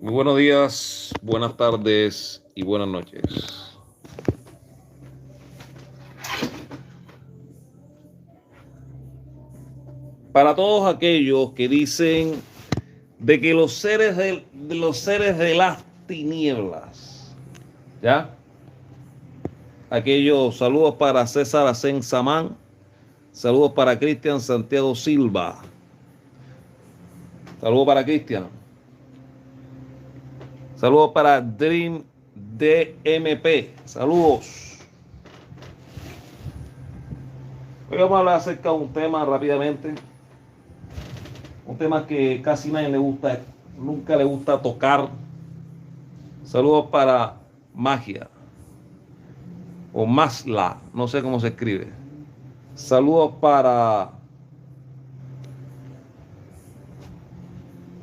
Muy buenos días, buenas tardes y buenas noches. Para todos aquellos que dicen de que los seres de las tinieblas, ¿ya? Aquellos saludos para César Asen Samán, saludos para Cristian Santiago Silva, saludos para Cristian, saludos para Dream DMP, saludos. Hoy vamos a hablar acerca de un tema rápidamente. Un tema que casi nadie le gusta, nunca le gusta tocar. Saludos para Magia o Masla, no sé cómo se escribe. Saludos para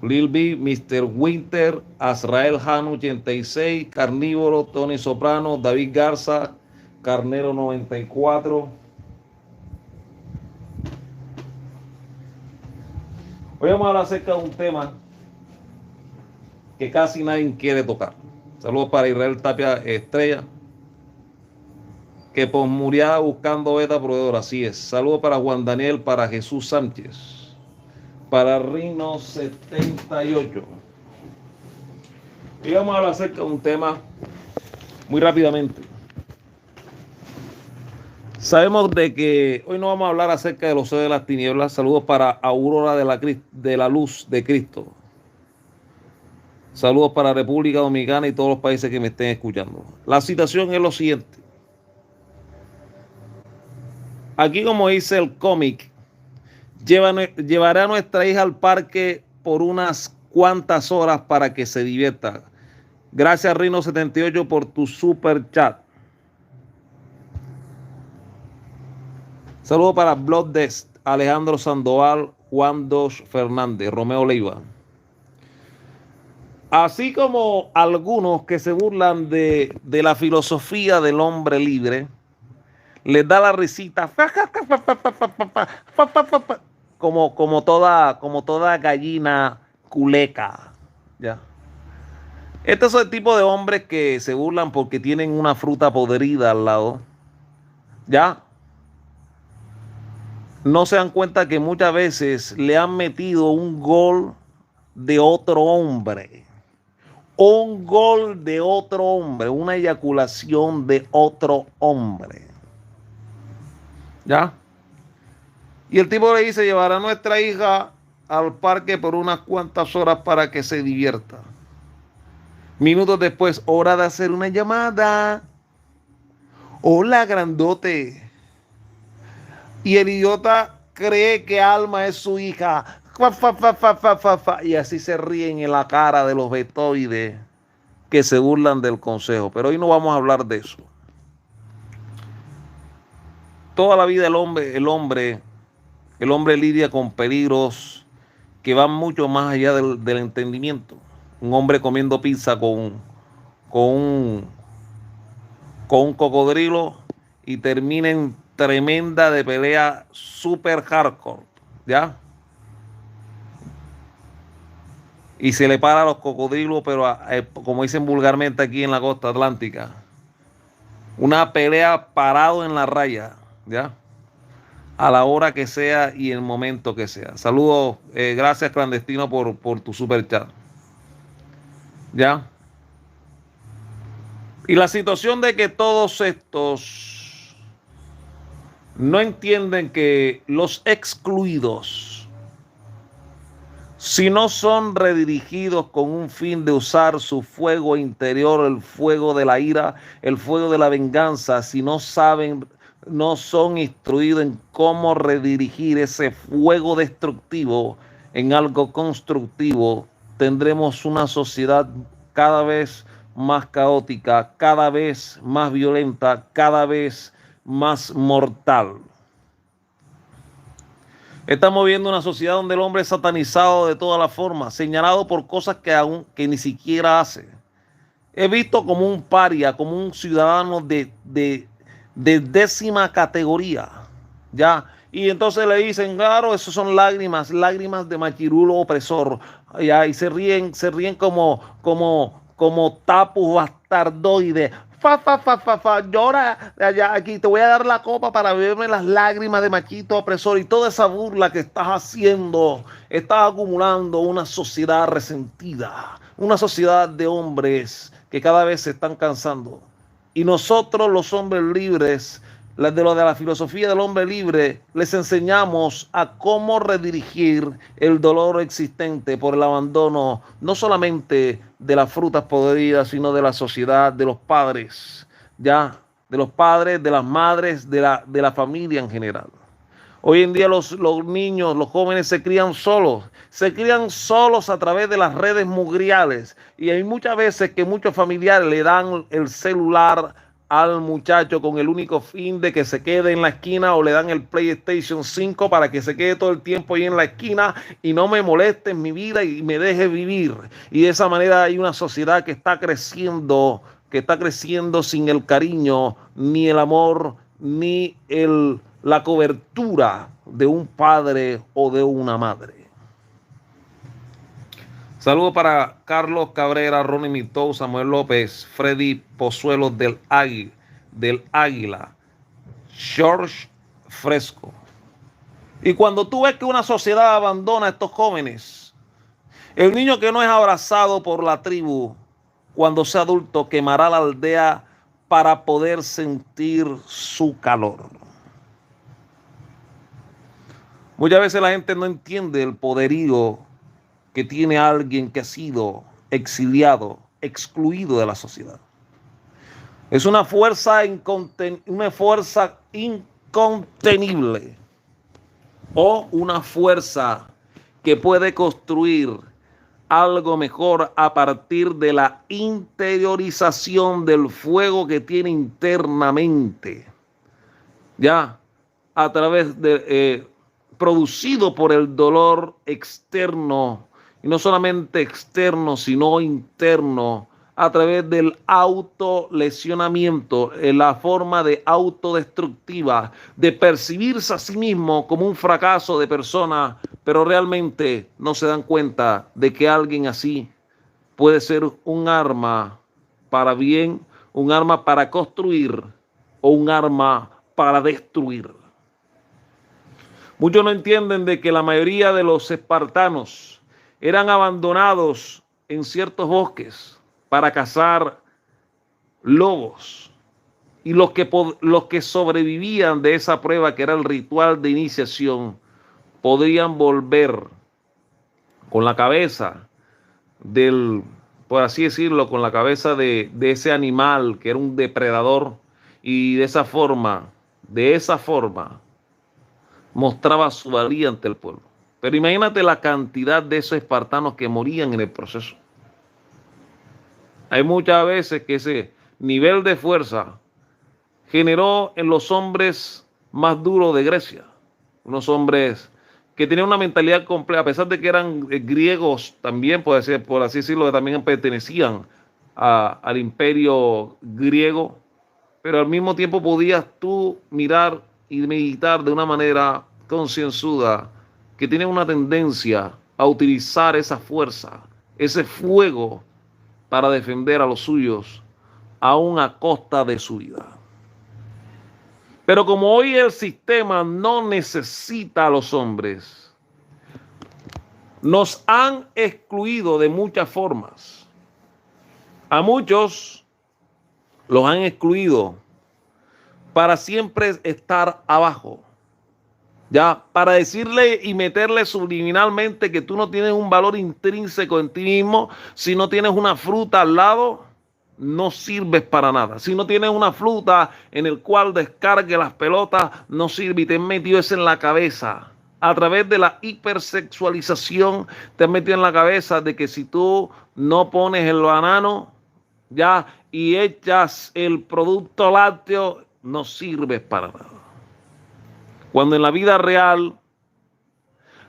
Lil B, Mr. Winter, Azrael Han 86, Carnívoro, Tony Soprano, David Garza, Carnero 94. Hoy vamos a hablar acerca de un tema que casi nadie quiere tocar. Saludos para Israel Tapia Estrella, que posmuriada buscando beta proveedor, así es. Saludos para Juan Daniel, para Jesús Sánchez, para Rino 78. Y vamos a hablar acerca de un tema muy rápidamente. Sabemos de que hoy no vamos a hablar acerca de los seres de las tinieblas. Saludos para Aurora de la Luz de Cristo. Saludos para República Dominicana y todos los países que me estén escuchando. La situación es lo siguiente. Aquí, como dice el cómic, llevaré a nuestra hija al parque por unas cuantas horas para que se divierta. Gracias, Rino78, por tu super chat. Saludos para Bloodest, Alejandro Sandoval, Juan Dos Fernández, Romeo Leiva. Así como algunos que se burlan de la filosofía del hombre libre, les da la risita como toda gallina culeca. ¿Ya? Estos son el tipo de hombres que se burlan porque tienen una fruta podrida al lado. ¿Ya? No se dan cuenta que muchas veces le han metido un gol de otro hombre. Un gol de otro hombre, una eyaculación de otro hombre. ¿Ya? Y el tipo le dice, llevará a nuestra hija al parque por unas cuantas horas para que se divierta. Minutos después, hora de hacer una llamada. Hola, grandote. Y el idiota cree que Alma es su hija. Y así se ríen en la cara de los betoides que se burlan del consejo. Pero hoy no vamos a hablar de eso. Toda la vida el hombre lidia con peligros que van mucho más allá del entendimiento. Un hombre comiendo pizza con un cocodrilo y termina en tremenda de pelea super hardcore, ¿ya? Y se le para a los cocodrilos, pero como dicen vulgarmente aquí en la costa atlántica, una pelea parado en la raya, ¿ya? A la hora que sea y el momento que sea. Saludos, gracias clandestino por tu super chat, ¿ya? Y la situación de que todos estos no entienden que los excluidos, si no son redirigidos con un fin de usar su fuego interior, el fuego de la ira, el fuego de la venganza, si no saben, no son instruidos en cómo redirigir ese fuego destructivo en algo constructivo, tendremos una sociedad cada vez más caótica, cada vez más violenta, cada vez más mortal. Estamos viendo una sociedad donde el hombre es satanizado de todas las formas, señalado por cosas que ni siquiera hace. He visto como un paria, como un ciudadano de décima categoría, ¿ya? Y entonces le dicen, claro, eso son lágrimas de machirulo opresor. Ya, y se ríen como tapus bastardoides. Fa, fa, fa, fa, fa, llora, allá, aquí te voy a dar la copa para beberme las lágrimas de machito opresor y toda esa burla que estás haciendo. Estás acumulando una sociedad resentida, una sociedad de hombres que cada vez se están cansando. Y nosotros los hombres libres, de lo de la filosofía del hombre libre, les enseñamos a cómo redirigir el dolor existente por el abandono, no solamente de las frutas podridas, sino de la sociedad, de los padres, ya, de los padres, de las madres, de la familia en general. Hoy en día los niños, los jóvenes se crían solos a través de las redes mugriales. Y hay muchas veces que muchos familiares le dan el celular al muchacho con el único fin de que se quede en la esquina, o le dan el PlayStation 5 para que se quede todo el tiempo ahí en la esquina y no me moleste en mi vida y me deje vivir. Y de esa manera hay una sociedad que está creciendo sin el cariño, ni el amor, ni la cobertura de un padre o de una madre. Saludos para Carlos Cabrera, Ronnie Mitou, Samuel López, Freddy Pozuelos del Águila, George Fresco. Y cuando tú ves que una sociedad abandona a estos jóvenes, el niño que no es abrazado por la tribu, cuando sea adulto, quemará la aldea para poder sentir su calor. Muchas veces la gente no entiende el poderío que tiene alguien que ha sido exiliado, excluido de la sociedad. Es una fuerza incontenible, o una fuerza que puede construir algo mejor a partir de la interiorización del fuego que tiene internamente, ya, a través de producido por el dolor externo, y no solamente externo, sino interno, a través del autolesionamiento, en la forma de autodestructiva, de percibirse a sí mismo como un fracaso de persona, pero realmente no se dan cuenta de que alguien así puede ser un arma para bien, un arma para construir o un arma para destruir. Muchos no entienden de que la mayoría de los espartanos eran abandonados en ciertos bosques para cazar lobos. Y los que sobrevivían de esa prueba, que era el ritual de iniciación, podrían volver con la cabeza por así decirlo, con la cabeza de ese animal que era un depredador, y de esa forma, mostraba su valía ante el pueblo. Pero imagínate la cantidad de esos espartanos que morían en el proceso. Hay muchas veces que ese nivel de fuerza generó en los hombres más duros de Grecia, unos hombres que tenían una mentalidad compleja, a pesar de que eran griegos también, por así decirlo, que también pertenecían al imperio griego, pero al mismo tiempo podías tú mirar y meditar de una manera concienzuda que tienen una tendencia a utilizar esa fuerza, ese fuego, para defender a los suyos, aún a costa de su vida. Pero como hoy el sistema no necesita a los hombres, nos han excluido de muchas formas. A muchos los han excluido para siempre estar abajo, ya, para decirle y meterle subliminalmente que tú no tienes un valor intrínseco en ti mismo. Si no tienes una fruta al lado, no sirves para nada. Si no tienes una fruta en el cual descargue las pelotas, no sirve. Y te han metido eso en la cabeza. A través de la hipersexualización, te han metido en la cabeza de que si tú no pones el banano, ya, y echas el producto lácteo, no sirves para nada. Cuando en la vida real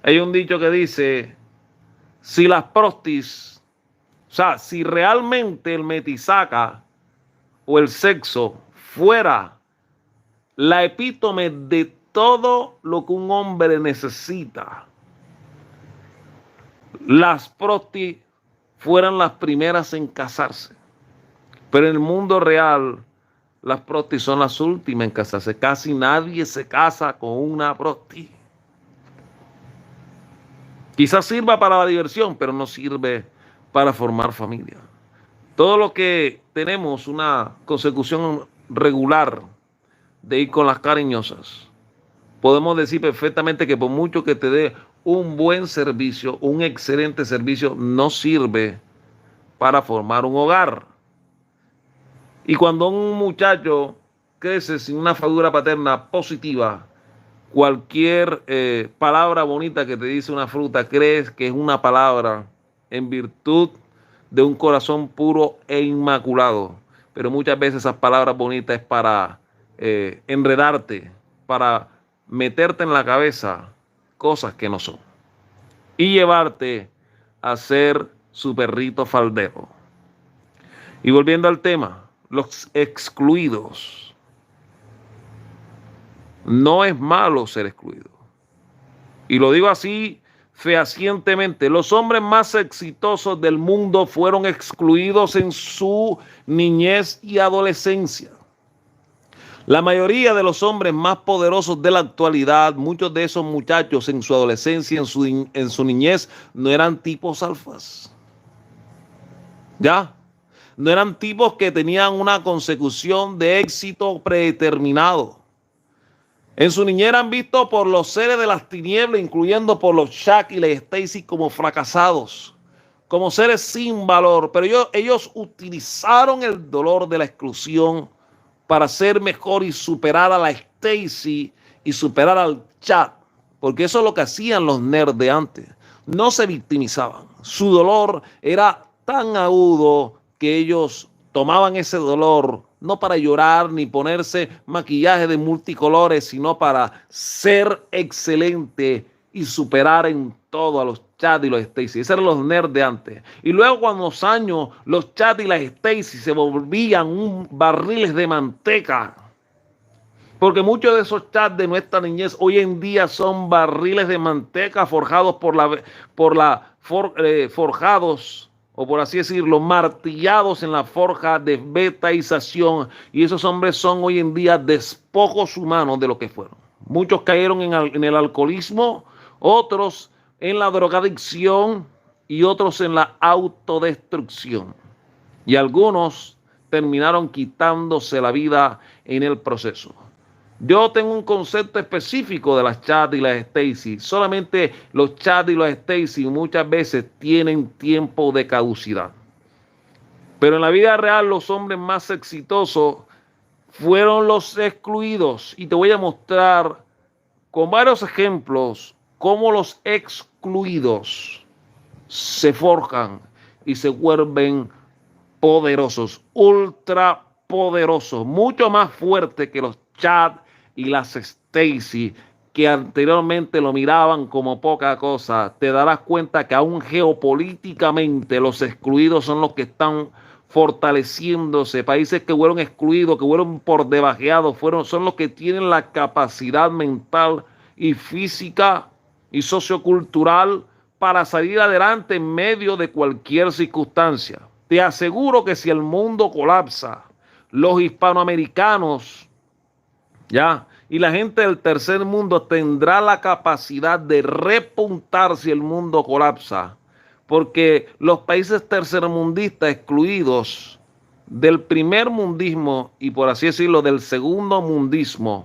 hay un dicho que dice, si las prostis, o sea, si realmente el metisaca o el sexo fuera la epítome de todo lo que un hombre necesita, las prostis fueran las primeras en casarse. Pero en el mundo real, las prostis son las últimas en casarse. Casi nadie se casa con una prosti. Quizás sirva para la diversión, pero no sirve para formar familia. Todo lo que tenemos una consecución regular de ir con las cariñosas, podemos decir perfectamente que por mucho que te dé un buen servicio, un excelente servicio, no sirve para formar un hogar. Y cuando un muchacho crece sin una figura paterna positiva, cualquier palabra bonita que te dice una fruta, crees que es una palabra en virtud de un corazón puro e inmaculado. Pero muchas veces esas palabras bonitas es para enredarte, para meterte en la cabeza cosas que no son y llevarte a ser su perrito faldero. Y volviendo al tema, los excluidos. No es malo ser excluido. Y lo digo así fehacientemente. Los hombres más exitosos del mundo fueron excluidos en su niñez y adolescencia. La mayoría de los hombres más poderosos de la actualidad, muchos de esos muchachos en su adolescencia, en su niñez, no eran tipos alfas. ¿Ya? No eran tipos que tenían una consecución de éxito predeterminado. En su niñez eran vistos por los seres de las tinieblas, incluyendo por los Shaq y la Stacy, como fracasados, como seres sin valor. Pero ellos utilizaron el dolor de la exclusión para ser mejor y superar a la Stacy y superar al Shaq. Porque eso es lo que hacían los nerds de antes. No se victimizaban. Su dolor era tan agudo que ellos tomaban ese dolor no para llorar ni ponerse maquillaje de multicolores, sino para ser excelente y superar en todo a los Chad y los Stacy. Esos eran los nerds de antes. Y luego con los años, los Chad y las Stacy se volvían barriles de manteca. Porque muchos de esos Chad de nuestra niñez hoy en día son barriles de manteca forjados forjados, o por así decirlo, martillados en la forja de betaización. Y esos hombres son hoy en día despojos humanos de lo que fueron. Muchos cayeron en el alcoholismo, otros en la drogadicción y otros en la autodestrucción. Y algunos terminaron quitándose la vida en el proceso. Yo tengo un concepto específico de las Chad y las Stacy. Solamente los Chad y los Stacy muchas veces tienen tiempo de caducidad. Pero en la vida real los hombres más exitosos fueron los excluidos. Y te voy a mostrar con varios ejemplos cómo los excluidos se forjan y se vuelven poderosos, ultra poderosos, mucho más fuertes que los Chad y las Stacy, que anteriormente lo miraban como poca cosa. Te darás cuenta que aún geopolíticamente los excluidos son los que están fortaleciéndose. Países que fueron excluidos, que fueron por debajeados, son los que tienen la capacidad mental y física y sociocultural para salir adelante en medio de cualquier circunstancia. Te aseguro que si el mundo colapsa, los hispanoamericanos, y la gente del tercer mundo tendrá la capacidad de repuntar si el mundo colapsa, porque los países tercermundistas excluidos del primer mundismo y por así decirlo del segundo mundismo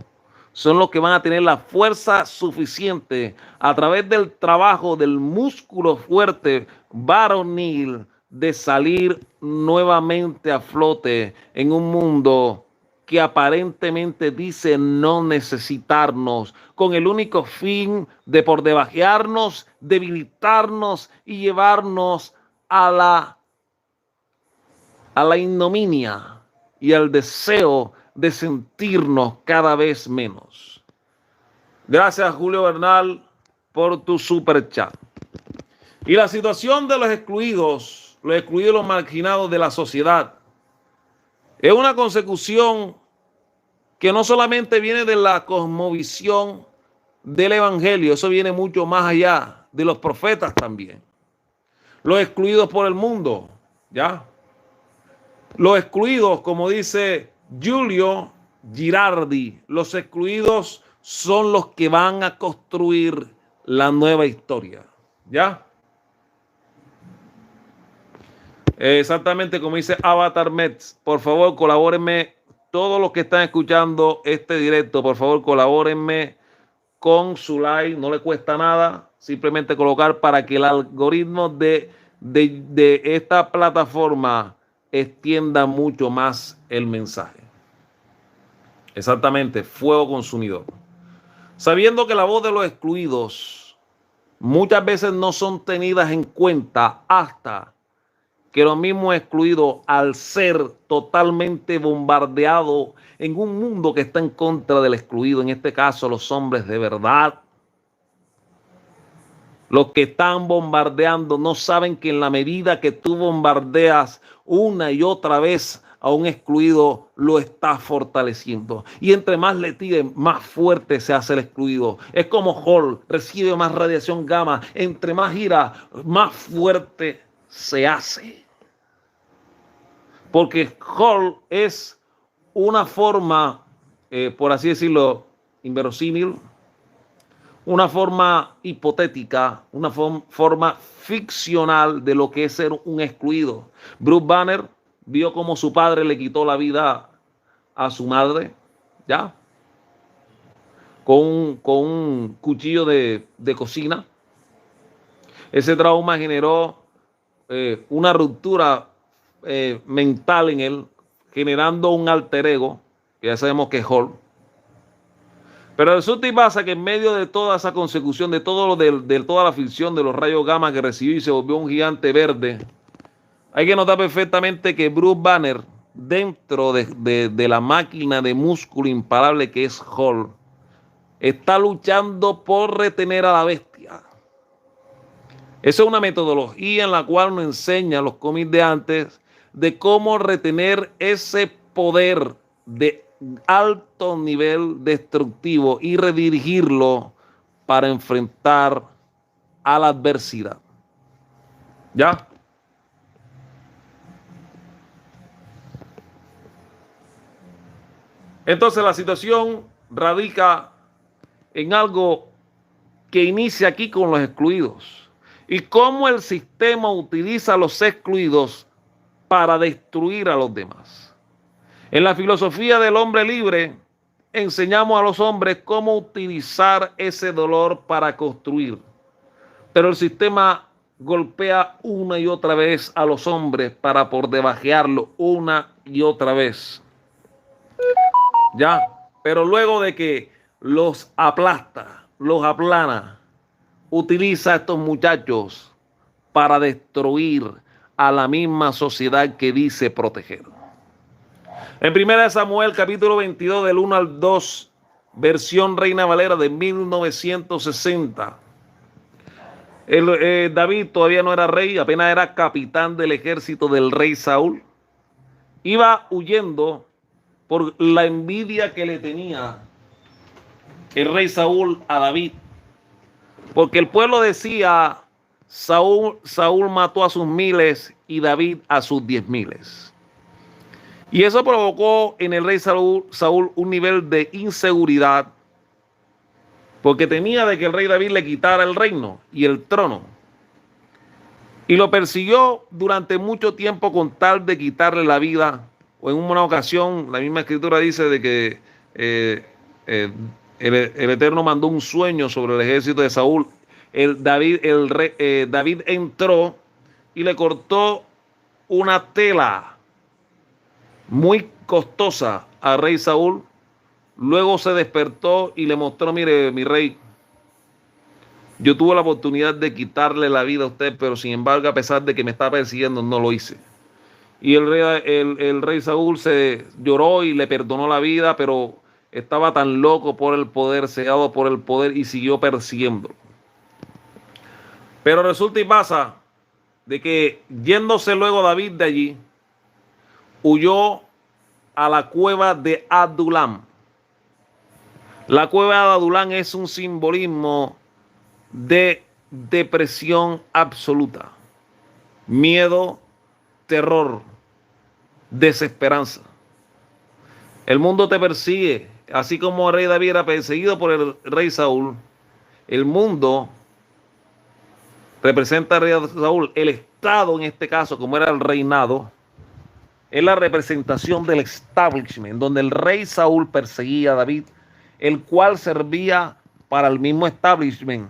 son los que van a tener la fuerza suficiente a través del trabajo del músculo fuerte varonil de salir nuevamente a flote en un mundo que aparentemente dice no necesitarnos, con el único fin de por debajearnos, debilitarnos y llevarnos a la ignominia y al deseo de sentirnos cada vez menos. Gracias, Julio Bernal, por tu super chat. Y la situación de los excluidos, los marginados de la sociedad, es una consecución que no solamente viene de la cosmovisión del evangelio, eso viene mucho más allá de los profetas también. Los excluidos por el mundo, ¿ya? Los excluidos, como dice Giulio Girardi, los excluidos son los que van a construir la nueva historia, ¿ya? Exactamente como dice Avatar Mets. Por favor, colabórenme. Todos los que están escuchando este directo, por favor, colabórenme con su like. No le cuesta nada. Simplemente colocar para que el algoritmo de esta plataforma extienda mucho más el mensaje. Exactamente, fuego consumidor. Sabiendo que la voz de los excluidos muchas veces no son tenidas en cuenta hasta que los mismos excluidos, al ser totalmente bombardeados en un mundo que está en contra del excluido, en este caso los hombres de verdad, los que están bombardeando no saben que en la medida que tú bombardeas una y otra vez a un excluido, lo estás fortaleciendo. Y entre más le tiren, más fuerte se hace el excluido. Es como Hall, recibe más radiación gamma. Entre más gira, más fuerte se hace. Porque Hall es una forma, por así decirlo, inverosímil, una forma hipotética, una forma ficcional de lo que es ser un excluido. Bruce Banner vio cómo su padre le quitó la vida a su madre, ¿ya? Con un cuchillo de cocina. Ese trauma generó una ruptura mental en él, generando un alter ego, que ya sabemos que es Hall. Pero resulta y pasa que en medio de toda esa consecución, de todo lo de toda la ficción de los rayos gamma que recibió y se volvió un gigante verde, hay que notar perfectamente que Bruce Banner, dentro de la máquina de músculo imparable que es Hall, está luchando por retener a la bestia. Esa es una metodología en la cual nos enseña los cómics de antes de cómo retener ese poder de alto nivel destructivo y redirigirlo para enfrentar a la adversidad. ¿Ya? Entonces la situación radica en algo que inicia aquí con los excluidos y cómo el sistema utiliza a los excluidos para destruir a los demás. En la filosofía del hombre libre, enseñamos a los hombres cómo utilizar ese dolor para construir. Pero el sistema golpea una y otra vez a los hombres para por debajearlo una y otra vez. Ya, pero luego de que los aplasta, los aplana, utiliza a estos muchachos para destruir a la misma sociedad que dice proteger. En 1 Samuel, capítulo 22, del 1 al 2, versión Reina Valera de 1960. David todavía no era rey, apenas era capitán del ejército del rey Saúl. Iba huyendo por la envidia que le tenía el rey Saúl a David. Porque el pueblo decía, Saúl mató a sus miles y David a sus 10,000. Y eso provocó en el rey Saúl un nivel de inseguridad, porque temía de que el rey David le quitara el reino y el trono. Y lo persiguió durante mucho tiempo con tal de quitarle la vida. O en una ocasión, la misma escritura dice de que el Eterno mandó un sueño sobre el ejército de Saúl. David entró y le cortó una tela muy costosa al rey Saúl. Luego se despertó y le mostró: mire, mi rey, yo tuve la oportunidad de quitarle la vida a usted, pero sin embargo, a pesar de que me está persiguiendo, no lo hice. Y el rey Saúl se lloró y le perdonó la vida, pero estaba tan loco por el poder, cegado por el poder, y siguió persiguiendo. Pero resulta y pasa de que, yéndose luego David de allí, huyó a la cueva de Adulam. La cueva de Adulam es un simbolismo de depresión absoluta. miedo, terror, desesperanza. El mundo te persigue, así como el rey David era perseguido por el rey Saúl. El mundo representa al rey Saúl. El Estado, en este caso, como era el reinado, es la representación del establishment, donde el rey Saúl perseguía a David, el cual servía para el mismo establishment.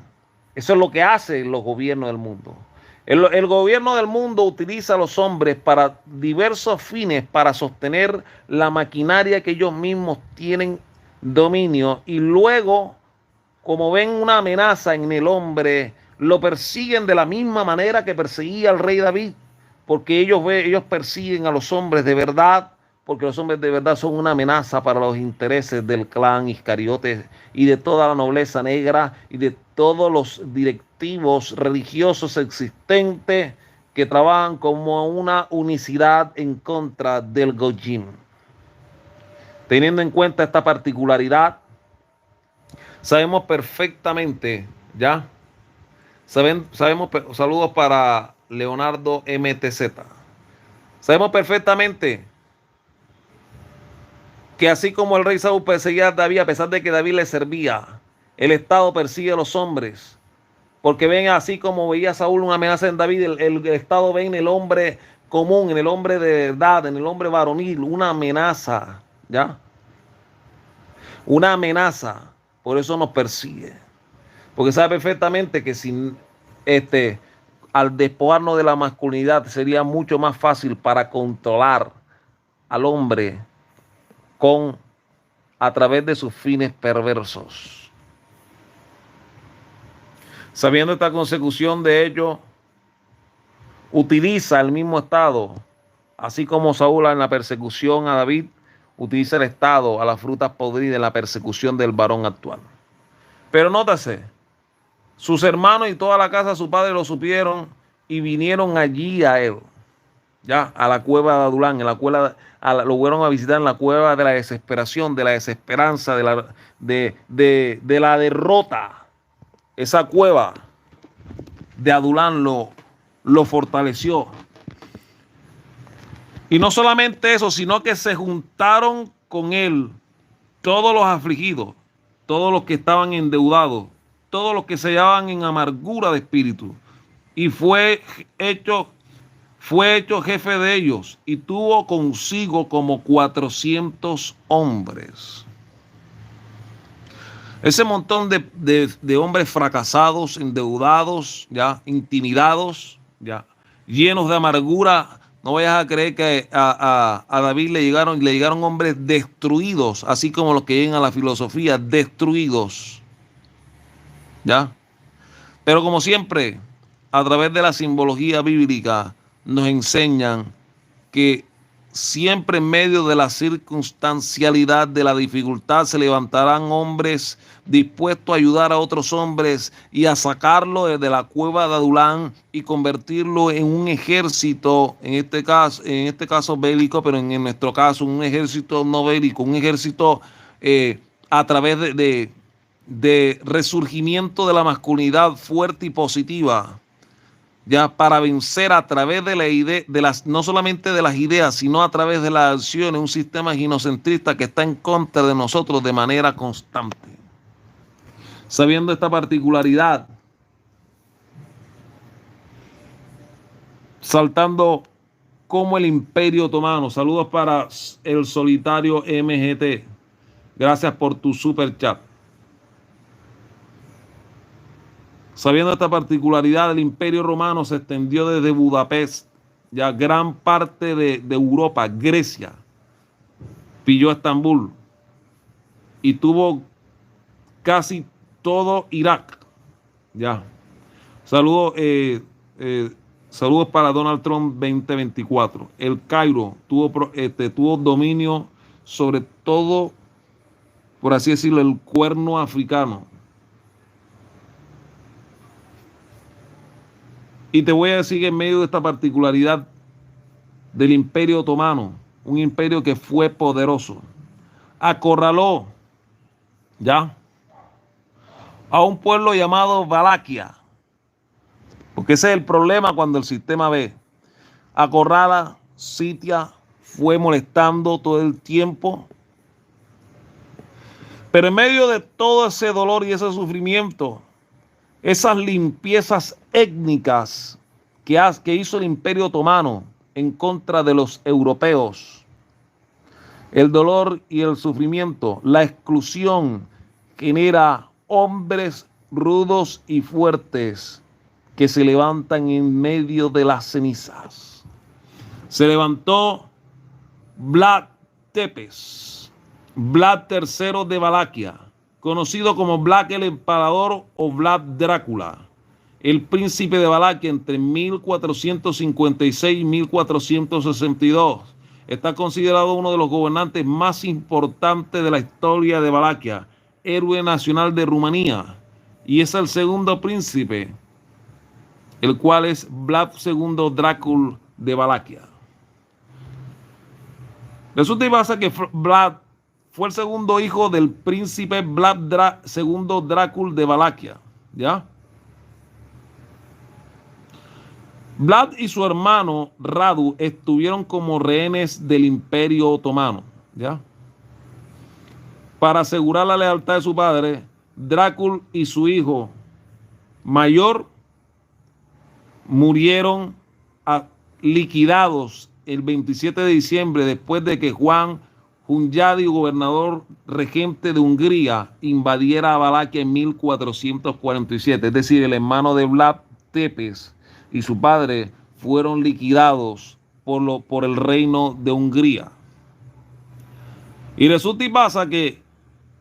Eso es lo que hacen los gobiernos del mundo. El gobierno del mundo utiliza a los hombres para diversos fines, para sostener la maquinaria que ellos mismos tienen dominio, y luego, como ven una amenaza en el hombre, lo persiguen de la misma manera que perseguía al rey David, porque ellos persiguen a los hombres de verdad, porque los hombres de verdad son una amenaza para los intereses del clan Iscariote y de toda la nobleza negra y de todos los directivos religiosos existentes que trabajan como una unicidad en contra del Goyim. Teniendo en cuenta esta particularidad, sabemos perfectamente, ¿ya? Sabemos, saludos para Leonardo MTZ. Sabemos perfectamente que así como el rey Saúl perseguía a David, a pesar de que David le servía, el Estado persigue a los hombres, porque ven, así como veía Saúl una amenaza en David, el Estado ve en el hombre común, en el hombre de verdad, en el hombre varonil, una amenaza, ¿ya? Una amenaza. Por eso nos persigue, porque sabe perfectamente que sin al despojarnos de la masculinidad sería mucho más fácil para controlar al hombre a través de sus fines perversos. Sabiendo esta consecución de ello, utiliza el mismo Estado, así como Saúl en la persecución a David, utiliza el Estado a las frutas podridas en la persecución del varón actual. Pero nótase, sus hermanos y toda la casa de su padre lo supieron y vinieron allí a él, ya, a la cueva de Adulán, en la cueva, lo fueron a visitar en la cueva de la desesperación, de la desesperanza, de la derrota. Esa cueva de Adulán lo fortaleció. Y no solamente eso, sino que se juntaron con él todos los afligidos, todos los que estaban endeudados, todos los que se hallaban en amargura de espíritu. Y fue hecho jefe de ellos y tuvo consigo como 400 hombres. Ese montón de hombres fracasados, endeudados, ya, intimidados, ya, llenos de amargura. No vayas a creer que a David le llegaron hombres destruidos, así como los que llegan a la filosofía, destruidos. ¿Ya? Pero como siempre, a través de la simbología bíblica, nos enseñan que siempre en medio de la circunstancialidad de la dificultad se levantarán hombres dispuestos a ayudar a otros hombres y a sacarlo desde la cueva de Adulán y convertirlo en un ejército, en este caso bélico, pero en nuestro caso un ejército no bélico, un ejército a través de resurgimiento de la masculinidad fuerte y positiva, ya, para vencer a través de la idea, no solamente de las ideas, sino a través de las acciones, un sistema ginocentrista que está en contra de nosotros de manera constante. Sabiendo esta particularidad, saltando como el Imperio Otomano. Saludos para el solitario MGT. Gracias por tu super chat. Sabiendo esta particularidad, el Imperio Romano se extendió desde Budapest, ya gran parte de Europa, Grecia, pilló Estambul y tuvo casi todo Irak. Ya. Saludos para Donald Trump 2024. El Cairo tuvo dominio sobre todo, por así decirlo, el cuerno africano. Y te voy a decir que en medio de esta particularidad del Imperio Otomano, un imperio que fue poderoso, acorraló, ya, a un pueblo llamado Valaquia. Porque ese es el problema cuando el sistema ve. acorrala, sitia, fue molestando todo el tiempo. Pero en medio de todo ese dolor y ese sufrimiento, esas limpiezas étnicas que hizo el Imperio Otomano en contra de los europeos, el dolor y el sufrimiento, la exclusión, genera hombres rudos y fuertes que se levantan en medio de las cenizas. Se levantó Vlad Tepes, Vlad III de Valaquia, conocido como Vlad el Empalador o Vlad Drácula, el príncipe de Valaquia entre 1456 y 1462. Está considerado uno de los gobernantes más importantes de la historia de Valaquia, héroe nacional de Rumanía, y es el segundo príncipe, el cual es Vlad II Drácula de Valaquia. Resulta y pasa que Vlad fue el segundo hijo del príncipe Vlad II Drácula de Valaquia, ¿ya? Vlad y su hermano Radu estuvieron como rehenes del Imperio Otomano, ¿ya? Para asegurar la lealtad de su padre, Drácula y su hijo mayor murieron liquidados el 27 de diciembre después de que Juan Hunyadi, gobernador regente de Hungría, invadiera Valaquia en 1447. Es decir, el hermano de Vlad Tepes y su padre fueron liquidados por el reino de Hungría. Y resulta y pasa que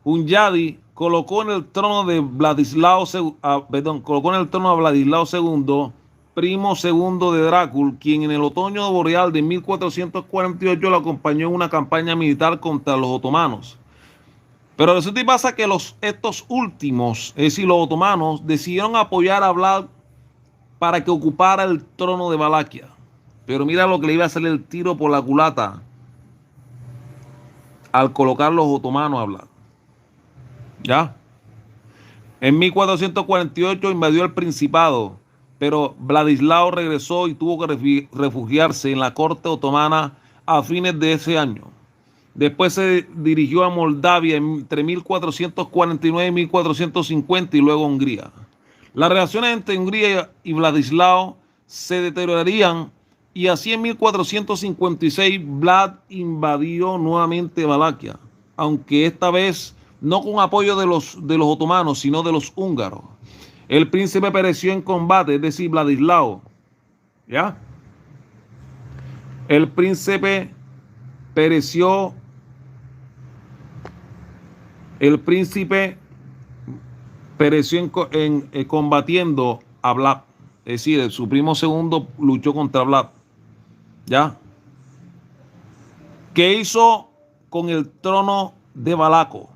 Hunyadi colocó en el trono a Vladislao II, primo segundo de Drácula, quien en el otoño boreal de 1448 lo acompañó en una campaña militar contra los otomanos. Pero resulta y pasa que estos últimos, es decir, los otomanos, decidieron apoyar a Vlad para que ocupara el trono de Valaquia. Pero mira lo que le iba a hacer el tiro por la culata al colocar los otomanos a Vlad. ¿Ya? En 1448 invadió el Principado, pero Vladislao regresó y tuvo que refugiarse en la corte otomana a fines de ese año. Después se dirigió a Moldavia entre 1449 y 1450 y luego a Hungría. Las relaciones entre Hungría y Vladislao se deteriorarían y así en 1456 Vlad invadió nuevamente Valaquia, aunque esta vez no con apoyo de los otomanos, sino de los húngaros. El príncipe pereció en combate, es decir, Vladislao, ¿ya? El príncipe pereció, combatiendo a Vlad, es decir, su primo segundo luchó contra Vlad, ¿ya? ¿Qué hizo con el trono de Valaco?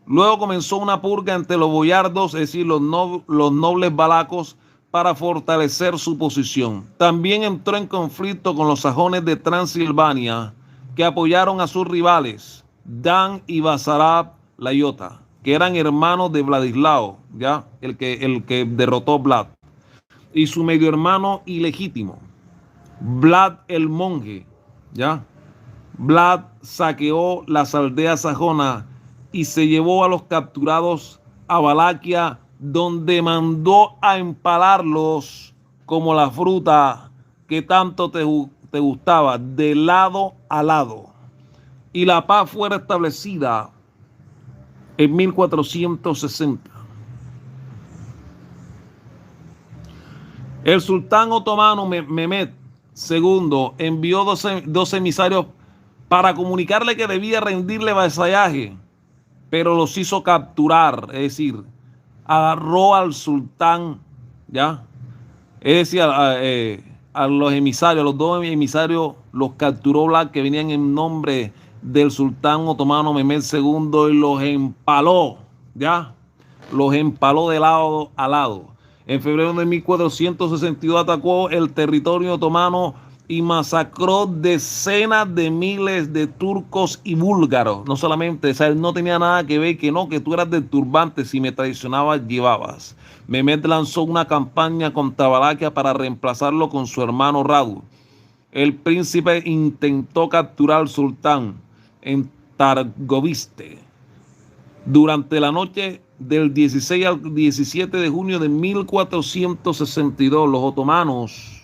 Luego comenzó una purga entre los boyardos, es decir, los nobles valacos, para fortalecer su posición. También entró en conflicto con los sajones de Transilvania, que apoyaron a sus rivales, Dan y Basarab Layota, que eran hermanos de Vladislao, ¿ya? El que derrotó a Vlad, y su medio hermano ilegítimo, Vlad el Monje, ¿ya? Vlad saqueó las aldeas sajonas y se llevó a los capturados a Valaquia, donde mandó a empalarlos como la fruta que tanto te gustaba, de lado a lado. Y la paz fue restablecida en 1460. El sultán otomano Mehmed II envió dos emisarios para comunicarle que debía rendirle vasallaje, pero los hizo capturar, es decir, agarró al sultán, ¿ya? Es decir, a los emisarios, los dos emisarios los capturó Vlad, que venían en nombre del sultán otomano Mehmed II, y los empaló, ¿ya? Los empaló de lado a lado. En febrero de 1462 atacó el territorio otomano y masacró decenas de miles de turcos y búlgaros. No solamente, o sea, él no tenía nada que ver, que tú eras del turbante, si me traicionabas, llevabas. Mehmed lanzó una campaña contra Valaquia para reemplazarlo con su hermano Radu. el príncipe intentó capturar al sultán en Targoviste. Durante la noche del 16 al 17 de junio de 1462, los otomanos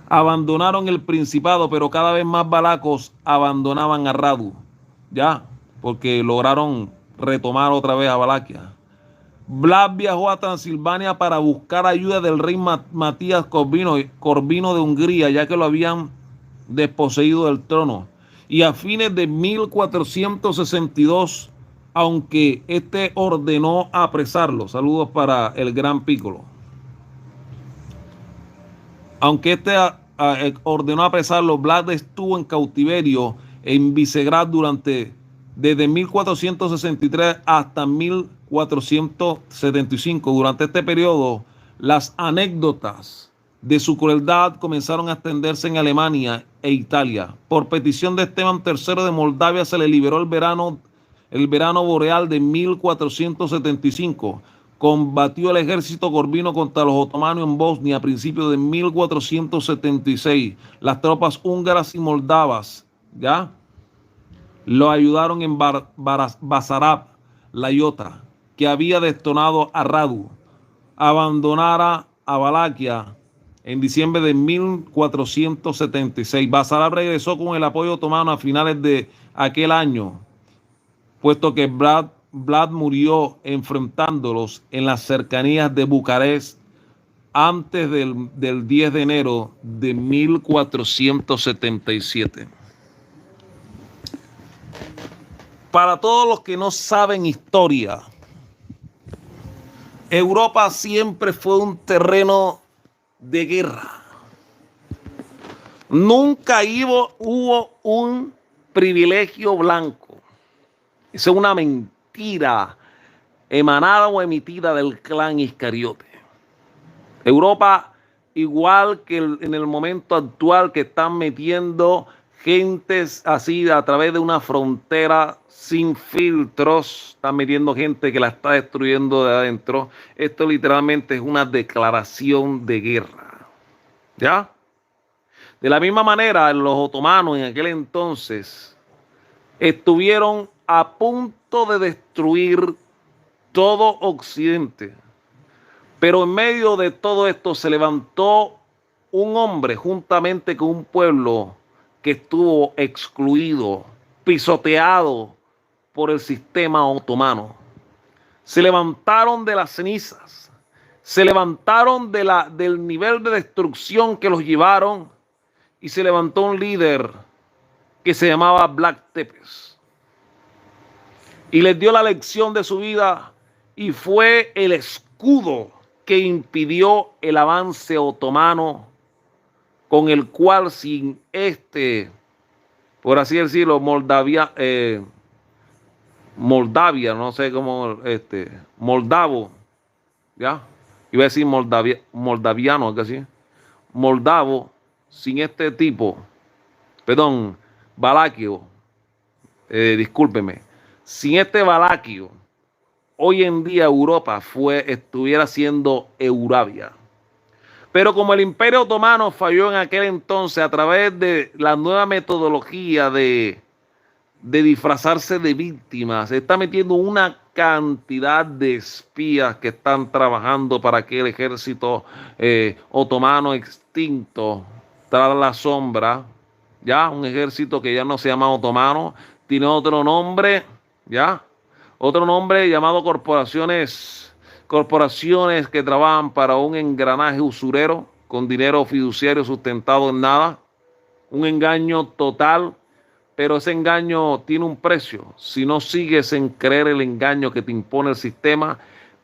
abandonaron el principado, pero cada vez más valacos abandonaban a Radu, ya, porque lograron retomar otra vez a Valaquia. Vlad viajó a Transilvania para buscar ayuda del rey Matías Corvino de Hungría, ya que lo habían desposeído del trono. Y a fines de 1462, aunque este ordenó apresarlo, saludos para el gran Piccolo, aunque este ordenó apresarlo, Vlad estuvo en cautiverio en Visegrad desde 1463 hasta 1475. Durante este periodo, las anécdotas de su crueldad comenzaron a extenderse en Alemania e Italia. Por petición de Esteban III de Moldavia se le liberó el verano boreal de 1475. Combatió el ejército corvino contra los otomanos en Bosnia a principios de 1476. Las tropas húngaras y moldavas, ¿ya?, lo ayudaron en Basarab, la Iota, que había detonado a Radu. Abandonara a Valaquia en diciembre de 1476. Basarab regresó con el apoyo otomano a finales de aquel año, puesto que Vlad murió enfrentándolos en las cercanías de Bucarest antes del 10 de enero de 1477. Para todos los que no saben historia, Europa siempre fue un terreno de guerra. Nunca hubo un privilegio blanco. Esa es una mentira emanada o emitida del clan Iscariote. Europa, igual que en el momento actual que están metiendo gentes así a través de una frontera sin filtros, están metiendo gente que la está destruyendo de adentro. Esto literalmente es una declaración de guerra, ¿ya? De la misma manera, los otomanos en aquel entonces estuvieron a punto de destruir todo Occidente. Pero en medio de todo esto se levantó un hombre juntamente con un pueblo que estuvo excluido, pisoteado por el sistema otomano. Se levantaron de las cenizas, se levantaron del nivel de destrucción que los llevaron, y se levantó un líder que se llamaba Vlad Tepes. Y les dio la lección de su vida, y fue el escudo que impidió el avance otomano, con el cual sin por así decirlo, Moldavia, no sé cómo, moldavo, ¿ya? Iba a decir moldaviano, algo así. Moldavo, sin este tipo, perdón, valaquio, discúlpeme, sin este valaquio, hoy en día Europa estuviera siendo Eurabia. Pero como el Imperio Otomano falló en aquel entonces a través de la nueva metodología de disfrazarse de víctimas, se está metiendo una cantidad de espías que están trabajando para que el ejército otomano extinto tras la sombra, ya un ejército que ya no se llama otomano, tiene otro nombre, ya, otro nombre llamado corporaciones que trabajan para un engranaje usurero con dinero fiduciario sustentado en nada, un engaño total, pero ese engaño tiene un precio. Si no sigues en creer el engaño que te impone el sistema,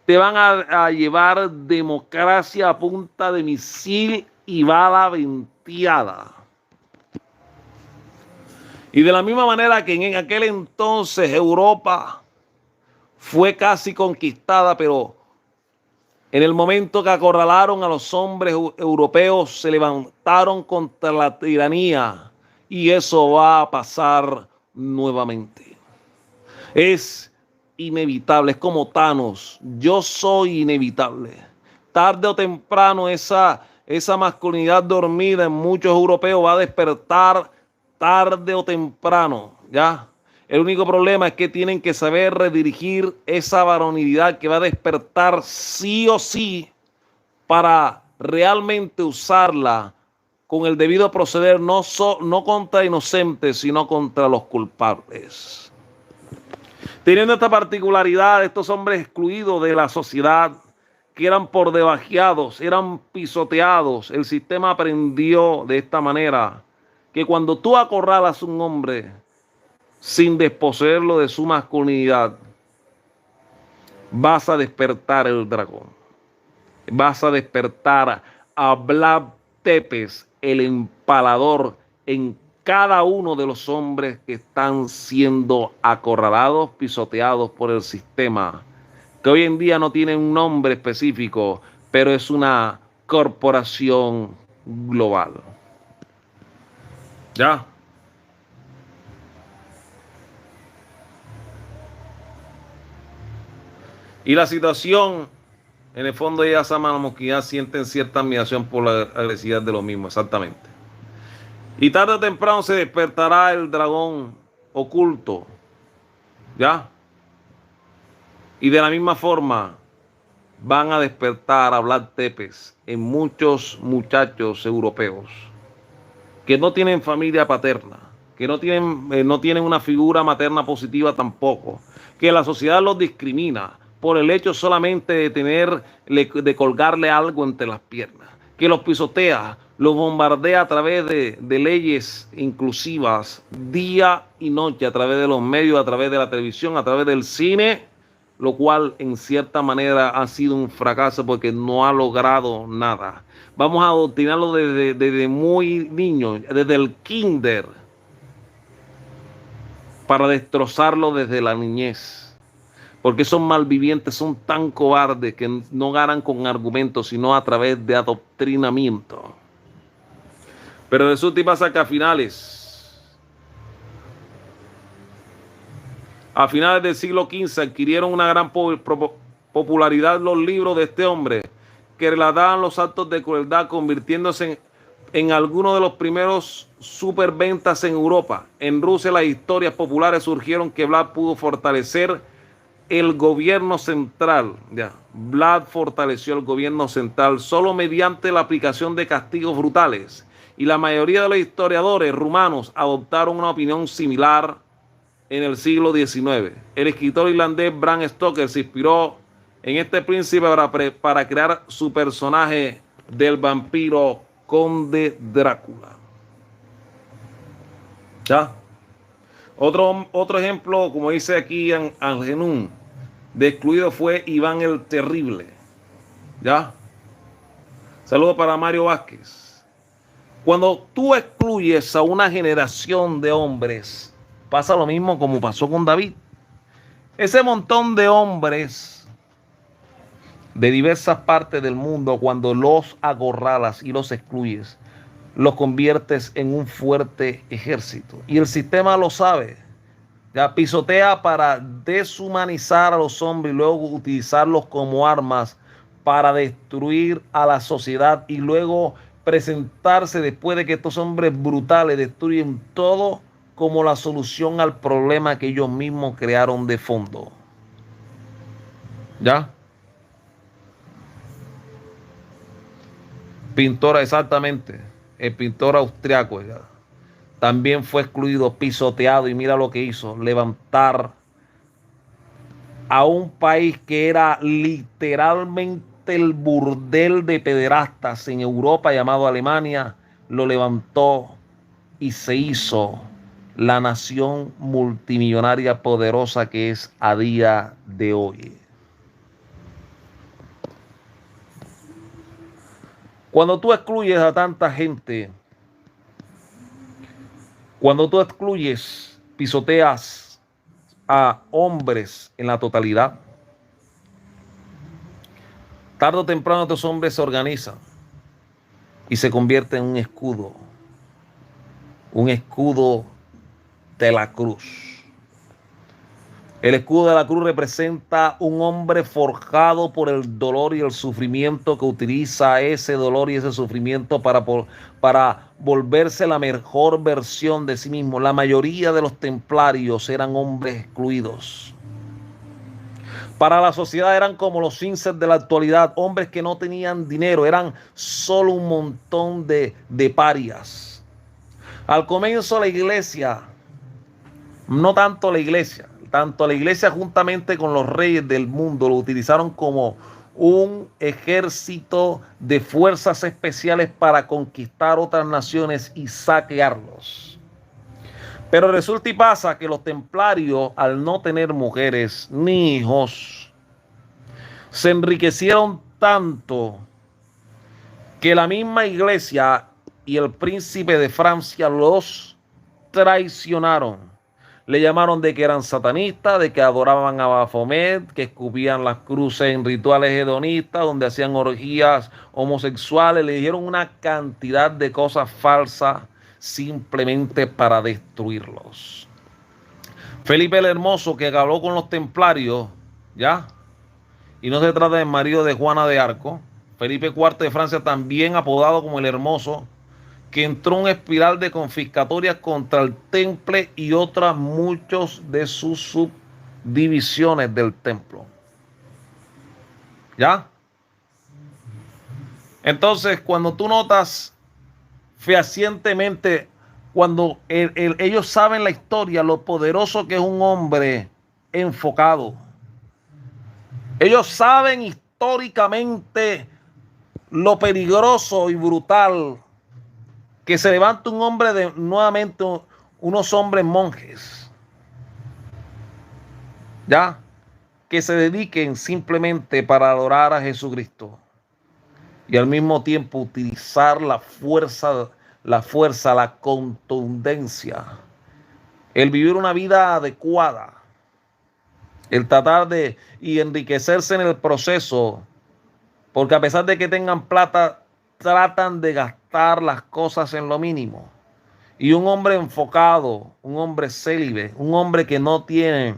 te van a llevar democracia a punta de misil y bala venteada. Y de la misma manera que en aquel entonces Europa fue casi conquistada, pero en el momento que acorralaron a los hombres europeos, se levantaron contra la tiranía, y eso va a pasar nuevamente. Es inevitable, es como Thanos. Yo soy inevitable. Tarde o temprano esa esa masculinidad dormida en muchos europeos va a despertar tarde o temprano, ¿ya? El único problema es que tienen que saber redirigir esa varonilidad que va a despertar sí o sí para realmente usarla con el debido proceder, no contra inocentes, sino contra los culpables. Teniendo esta particularidad, estos hombres excluidos de la sociedad, que eran por debajeados, eran pisoteados, el sistema aprendió de esta manera, que cuando tú acorralas a un hombre sin desposeerlo de su masculinidad, vas a despertar el dragón. Vas a despertar a Vlad Tepes, el empalador, en cada uno de los hombres que están siendo acorralados, pisoteados por el sistema, que hoy en día no tiene un nombre específico, pero es una corporación global. ¿Ya? Y la situación, en el fondo, ella Sama la Mosquilla sienten cierta admiración por la agresividad de lo mismo, exactamente. Y tarde o temprano se despertará el dragón oculto, ¿ya? Y de la misma forma van a despertar a Vlad Tepes en muchos muchachos europeos que no tienen familia paterna, que no tienen una figura materna positiva tampoco, que la sociedad los discrimina por el hecho solamente de colgarle algo entre las piernas, que los pisotea, los bombardea a través de leyes inclusivas día y noche, a través de los medios, a través de la televisión, a través del cine, lo cual en cierta manera ha sido un fracaso porque no ha logrado nada. Vamos a adoctrinarlo desde muy niño, desde el kinder, para destrozarlo desde la niñez. Porque esos malvivientes son tan cobardes que no ganan con argumentos, sino a través de adoctrinamiento. Pero resulta y pasa que a finales del siglo XV adquirieron una gran popularidad los libros de este hombre que relataban los actos de crueldad, convirtiéndose en algunos de los primeros superventas en Europa. En Rusia las historias populares surgieron que Vlad pudo fortalecer el gobierno central. Ya, Vlad fortaleció el gobierno central solo mediante la aplicación de castigos brutales. Y la mayoría de los historiadores rumanos adoptaron una opinión similar en el siglo XIX. El escritor irlandés Bram Stoker se inspiró en este príncipe para crear su personaje del vampiro Conde Drácula. ¿Ya? Otro ejemplo, como dice aquí Angenún, de excluido fue Iván el Terrible. ¿Ya? Saludos para Mario Vázquez. Cuando tú excluyes a una generación de hombres, pasa lo mismo como pasó con David. Ese montón de hombres de diversas partes del mundo, cuando los acorralas y los excluyes, los conviertes en un fuerte ejército. Y el sistema lo sabe. Ya pisotea para deshumanizar a los hombres y luego utilizarlos como armas para destruir a la sociedad y luego presentarse después de que estos hombres brutales destruyen todo como la solución al problema que ellos mismos crearon de fondo. ¿Ya? Pintora, exactamente. El pintor austriaco, ¿ya? También fue excluido, pisoteado, y mira lo que hizo: levantar a un país que era literalmente el burdel de pederastas en Europa, llamado Alemania. Lo levantó y se hizo la nación multimillonaria poderosa que es a día de hoy. Cuando tú excluyes a tanta gente, cuando tú excluyes, pisoteas a hombres en la totalidad, tarde o temprano estos hombres se organizan y se convierten en un escudo de la cruz. El escudo de la cruz representa un hombre forjado por el dolor y el sufrimiento, que utiliza ese dolor y ese sufrimiento para volverse la mejor versión de sí mismo. La mayoría de los templarios eran hombres excluidos. Para la sociedad eran como los incels de la actualidad, hombres que no tenían dinero, eran solo un montón de parias. Al comienzo la iglesia, no tanto la iglesia, tanto la iglesia juntamente con los reyes del mundo lo utilizaron como un ejército de fuerzas especiales para conquistar otras naciones y saquearlos. Pero resulta y pasa que los templarios, al no tener mujeres ni hijos, se enriquecieron tanto que la misma iglesia y el príncipe de Francia los traicionaron. Le llamaron de que eran satanistas, de que adoraban a Baphomet, que escupían las cruces en rituales hedonistas, donde hacían orgías homosexuales. Le dijeron una cantidad de cosas falsas simplemente para destruirlos. Felipe el Hermoso, que habló con los templarios, ¿ya? Y no se trata del marido de Juana de Arco. Felipe IV de Francia, también apodado como el Hermoso, que entró en una espiral de confiscatorias contra el temple y otras muchos de sus subdivisiones del templo. ¿Ya? Entonces, cuando tú notas fehacientemente, cuando ellos saben la historia, lo poderoso que es un hombre enfocado. Ellos saben históricamente lo peligroso y brutal que se levanta un hombre de nuevamente unos hombres monjes, ya, que se dediquen simplemente para adorar a Jesucristo y al mismo tiempo utilizar la fuerza, la contundencia, el vivir una vida adecuada, el tratar de y enriquecerse en el proceso, porque a pesar de que tengan plata, tratan de gastar las cosas en lo mínimo. Y un hombre enfocado, un hombre célibe, un hombre que no tiene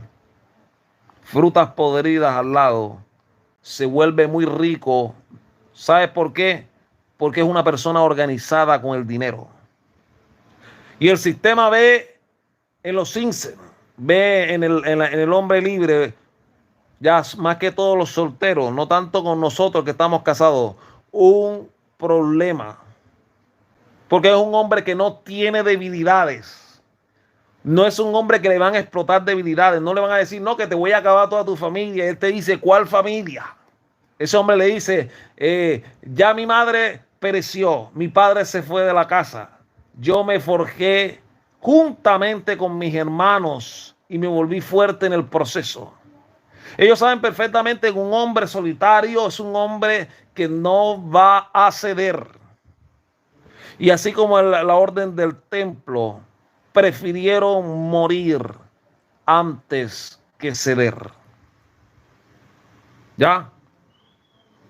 frutas podridas al lado, se vuelve muy rico. ¿Sabes por qué? Porque es una persona organizada con el dinero. Y el sistema ve en los incels, ve en el hombre libre, ya más que todos los solteros, no tanto con nosotros que estamos casados, un problema. Porque es un hombre que no tiene debilidades. No es un hombre que le van a explotar debilidades. No le van a decir, no, que te voy a acabar toda tu familia. Él te dice, ¿cuál familia? Ese hombre le dice, ya mi madre pereció, mi padre se fue de la casa. Yo me forjé juntamente con mis hermanos y me volví fuerte en el proceso. Ellos saben perfectamente que un hombre solitario es un hombre que no va a ceder. Y así como la orden del templo, prefirieron morir antes que ceder. ¿Ya?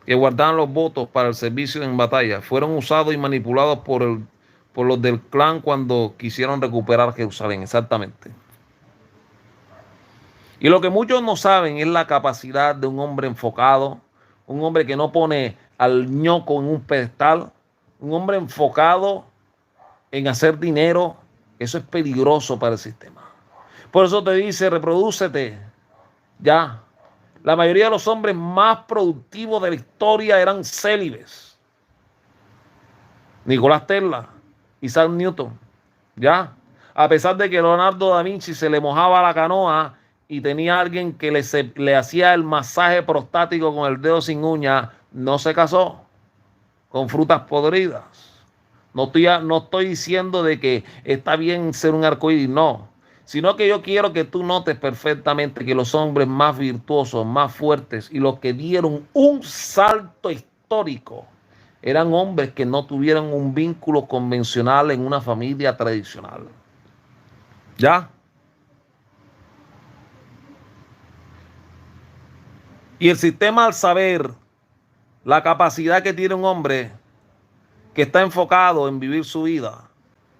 Que guardaban los votos para el servicio en batalla. Fueron usados y manipulados por los del clan cuando quisieron recuperar Jerusalén. Exactamente. Y lo que muchos no saben es la capacidad de un hombre enfocado, un hombre que no pone al ñoco en un pedestal, un hombre enfocado en hacer dinero. Eso es peligroso para el sistema. Por eso te dice, reprodúcete. Ya. La mayoría de los hombres más productivos de la historia eran célibes. Nicolás Tesla, Isaac Newton. Ya. A pesar de que Leonardo da Vinci se le mojaba la canoa y tenía alguien que le hacía el masaje prostático con el dedo sin uña, no se casó con frutas podridas. No estoy diciendo de que está bien ser un arcoíris, no. Sino que yo quiero que tú notes perfectamente que los hombres más virtuosos, más fuertes y los que dieron un salto histórico eran hombres que no tuvieron un vínculo convencional en una familia tradicional. ¿Ya? Y el sistema, al saber la capacidad que tiene un hombre que está enfocado en vivir su vida,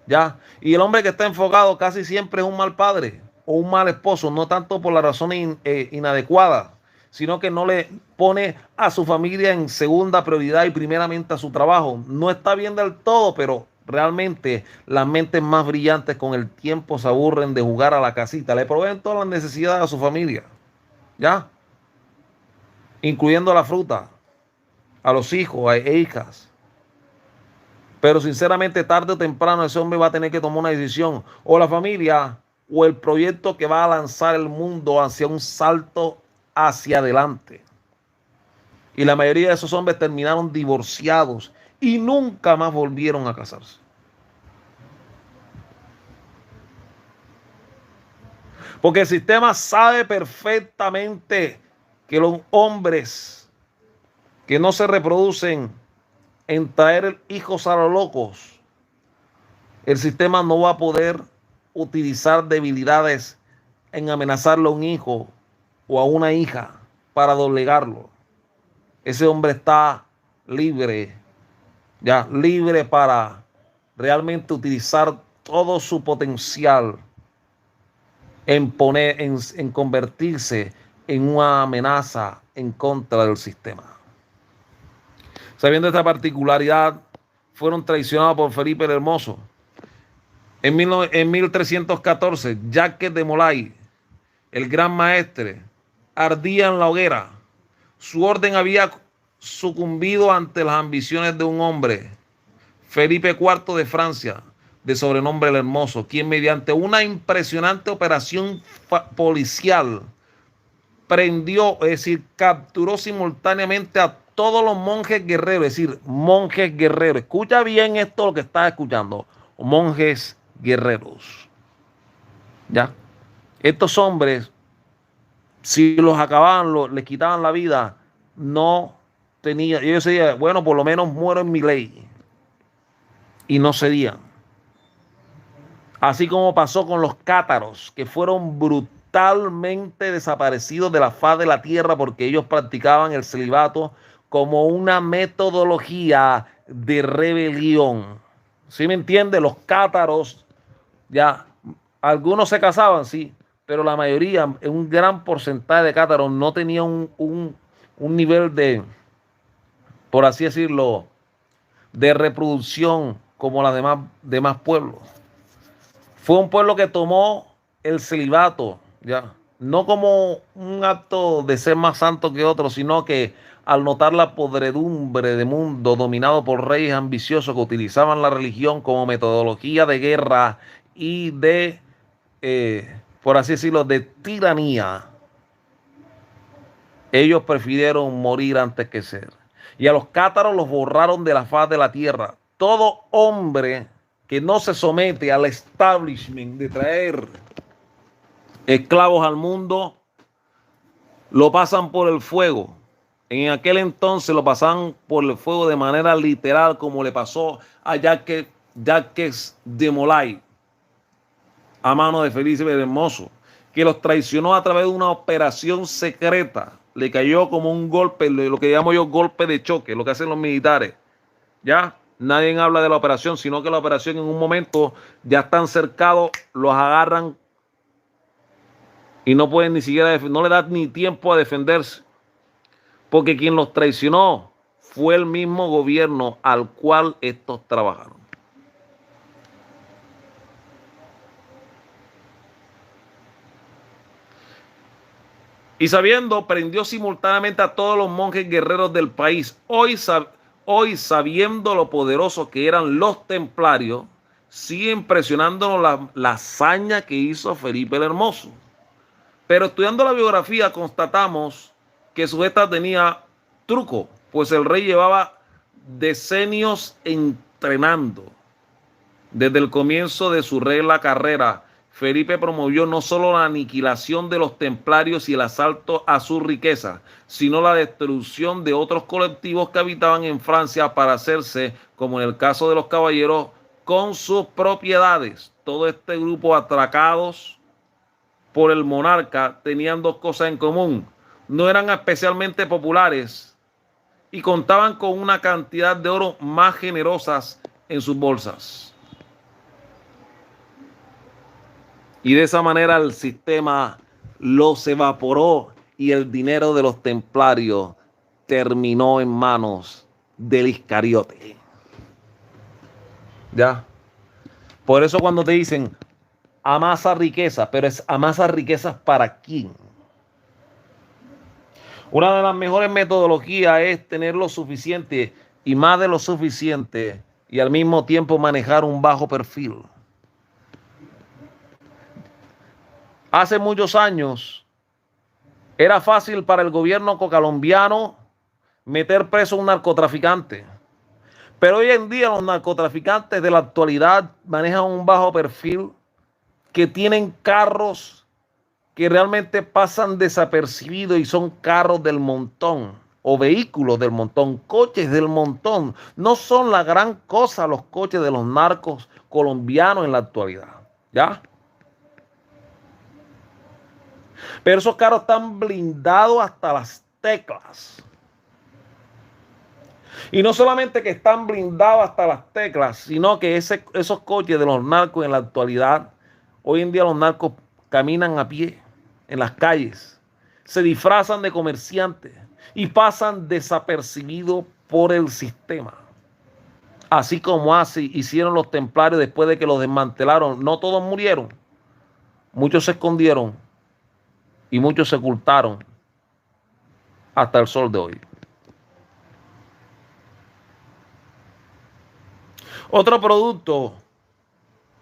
¿ya? Y el hombre que está enfocado casi siempre es un mal padre, o un mal esposo, no tanto por la razón inadecuada, sino que no le pone a su familia en segunda prioridad y primeramente a su trabajo. No está bien del todo, pero realmente las mentes más brillantes con el tiempo se aburren de jugar a la casita. Le proveen todas las necesidades a su familia, ¿ya? Incluyendo la fruta, a los hijos e hijas. Pero sinceramente, tarde o temprano, ese hombre va a tener que tomar una decisión. O la familia o el proyecto que va a lanzar el mundo hacia un salto hacia adelante. Y la mayoría de esos hombres terminaron divorciados y nunca más volvieron a casarse. Porque el sistema sabe perfectamente que los hombres que no se reproducen en traer hijos a los locos, el sistema no va a poder utilizar debilidades en amenazarle a un hijo o a una hija para doblegarlo. Ese hombre está libre, ya libre para realmente utilizar todo su potencial en convertirse en una amenaza en contra del sistema. Sabiendo esta particularidad, fueron traicionados por Felipe el Hermoso. En 1314, Jacques de Molay, el gran maestre, ardía en la hoguera. Su orden había sucumbido ante las ambiciones de un hombre, Felipe IV de Francia, de sobrenombre el Hermoso, quien mediante una impresionante operación policial prendió, es decir, capturó simultáneamente a todos los monjes guerreros, es decir, monjes guerreros. Escucha bien esto lo que estás escuchando, monjes guerreros. ¿Ya? Estos hombres, si los acababan, les quitaban la vida, no tenía, ellos decían, bueno, por lo menos muero en mi ley. Y no cedían. Así como pasó con los cátaros, que fueron brutalmente desaparecidos de la faz de la tierra porque ellos practicaban el celibato como una metodología de rebelión. ¿Sí me entiende? Los cátaros, ya, algunos se casaban, sí, pero la mayoría, un gran porcentaje de cátaros no tenía un nivel de, por así decirlo, de reproducción como los demás pueblos. Fue un pueblo que tomó el celibato, ya, no como un acto de ser más santo que otro, sino que al notar la podredumbre de mundo dominado por reyes ambiciosos que utilizaban la religión como metodología de guerra y de, por así decirlo, de tiranía, ellos prefirieron morir antes que ser. Y a los cátaros los borraron de la faz de la tierra. Todo hombre que no se somete al establishment de traer esclavos al mundo, lo pasan por el fuego. En aquel entonces lo pasaban por el fuego de manera literal, como le pasó a Jacques de Molay, a mano de Felipe el Hermoso, que los traicionó a través de una operación secreta. Le cayó como un golpe, lo que llamo yo golpe de choque, lo que hacen los militares. ¿Ya? Nadie habla de la operación, sino que la operación en un momento ya están cercados, los agarran y no pueden ni siquiera, no le dan ni tiempo a defenderse. Porque quien los traicionó fue el mismo gobierno al cual estos trabajaron. Y sabiendo, prendió simultáneamente a todos los monjes guerreros del país. Hoy sabiendo lo poderosos que eran los templarios, sigue impresionándonos la hazaña que hizo Felipe el Hermoso. Pero estudiando la biografía constatamos que su gesta tenía truco, pues el rey llevaba decenios entrenando. Desde el comienzo de su regla carrera, Felipe promovió no solo la aniquilación de los templarios y el asalto a su riqueza, sino la destrucción de otros colectivos que habitaban en Francia para hacerse, como en el caso de los caballeros, con sus propiedades. Todo este grupo atracados por el monarca tenían dos cosas en común. No eran especialmente populares y contaban con una cantidad de oro más generosas en sus bolsas. Y de esa manera el sistema los evaporó y el dinero de los templarios terminó en manos del Iscariote. ¿Ya? Por eso cuando te dicen amasa riqueza, pero es amasa riquezas para quién. Una de las mejores metodologías es tener lo suficiente y más de lo suficiente y al mismo tiempo manejar un bajo perfil. Hace muchos años era fácil para el gobierno colombiano meter preso a un narcotraficante. Pero hoy en día los narcotraficantes de la actualidad manejan un bajo perfil, que tienen carros que realmente pasan desapercibidos y son carros del montón o vehículos del montón, coches del montón. No son la gran cosa los coches de los narcos colombianos en la actualidad, ¿ya? Pero esos carros están blindados hasta las teclas. Y no solamente que están blindados hasta las teclas, sino que esos coches de los narcos en la actualidad, hoy en día los narcos caminan a pie en las calles, se disfrazan de comerciantes y pasan desapercibidos por el sistema. Así como hicieron los templarios después de que los desmantelaron. No todos murieron, muchos se escondieron y muchos se ocultaron hasta el sol de hoy. Otro producto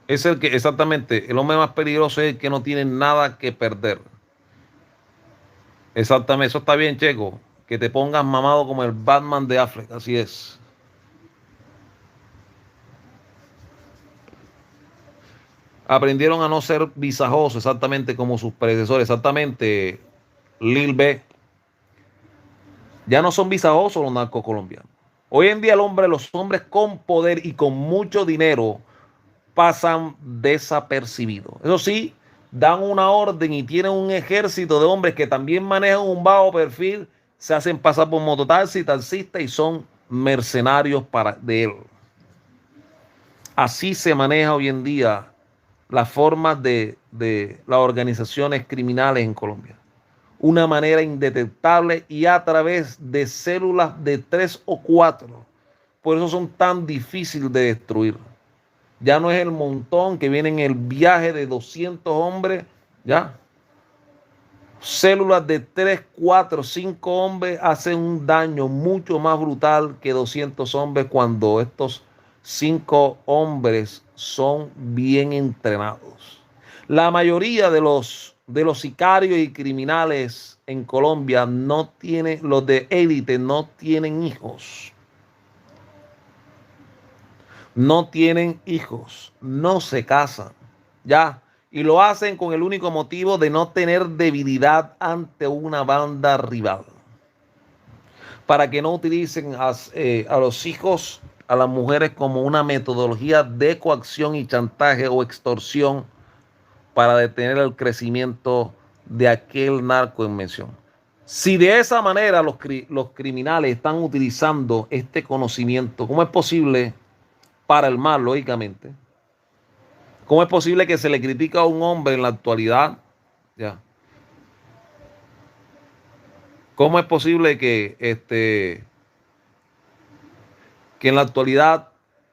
es el que, exactamente, el hombre más peligroso es el que no tiene nada que perder. Exactamente, eso está bien, Checo. Que te pongas mamado como el Batman de África, así es. Aprendieron a no ser visajosos, exactamente como sus predecesores, exactamente, Lil B. Ya no son visajosos los narcos colombianos. Hoy en día los hombres con poder y con mucho dinero pasan desapercibidos. Eso sí, dan una orden y tienen un ejército de hombres que también manejan un bajo perfil, se hacen pasar por mototaxi, taxistas y son mercenarios de él. Así se maneja hoy en día las formas de las organizaciones criminales en Colombia. Una manera indetectable y a través de células de 3 o 4. Por eso son tan difíciles de destruir. Ya no es el montón que viene en el viaje de 200 hombres, ya. Células de 3, 4, 5 hombres hacen un daño mucho más brutal que 200 hombres cuando estos 5 hombres son bien entrenados. La mayoría de los sicarios y criminales en Colombia no tienen, los de élite no tienen hijos. No tienen hijos, no se casan, ya, y lo hacen con el único motivo de no tener debilidad ante una banda rival, para que no utilicen a los hijos, a las mujeres como una metodología de coacción y chantaje o extorsión para detener el crecimiento de aquel narco en mención. Si de esa manera los criminales están utilizando este conocimiento, ¿cómo es posible? Para el mal, lógicamente. ¿Cómo es posible que se le critica a un hombre en la actualidad? Ya. ¿Cómo es posible que en la actualidad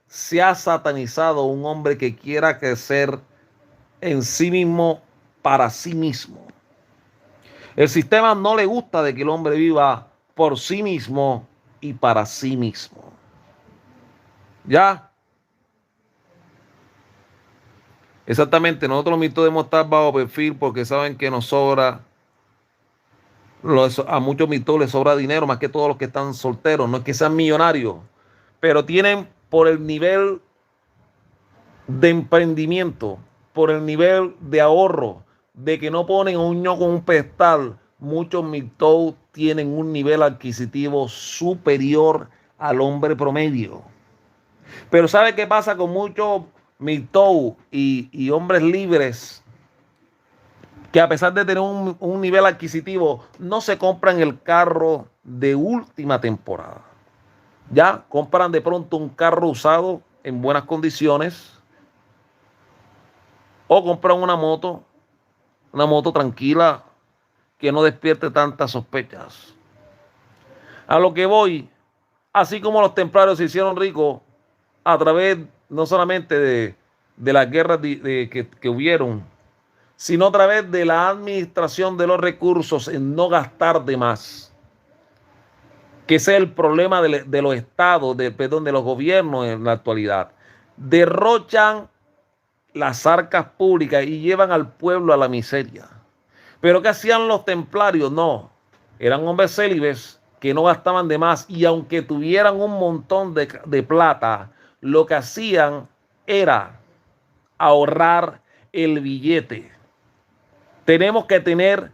se ha satanizado a un hombre que quiera crecer en sí mismo para sí mismo? El sistema no le gusta de que el hombre viva por sí mismo y para sí mismo. ¿Ya? Exactamente, nosotros mismos debemos estar bajo perfil porque saben que nos sobra, a muchos mitos les sobra dinero, más que todos los que están solteros. No es que sean millonarios, pero tienen por el nivel de emprendimiento, por el nivel de ahorro, de que no ponen a un ño con un pedestal. Muchos mitos tienen un nivel adquisitivo superior al hombre promedio. Pero ¿sabe qué pasa con muchos mitos y hombres libres? Que a pesar de tener un nivel adquisitivo, no se compran el carro de última temporada. Ya compran de pronto un carro usado en buenas condiciones O compran una moto tranquila que no despierte tantas sospechas. A lo que voy, así como los templarios se hicieron ricos a través no solamente de las guerras que hubieron, sino a través de la administración de los recursos en no gastar de más. Que ese es el problema de los estados, de los gobiernos en la actualidad. Derrochan las arcas públicas y llevan al pueblo a la miseria. Pero ¿qué hacían los templarios? No, eran hombres célibes que no gastaban de más, y aunque tuvieran un montón de plata, lo que hacían era ahorrar el billete. Tenemos que tener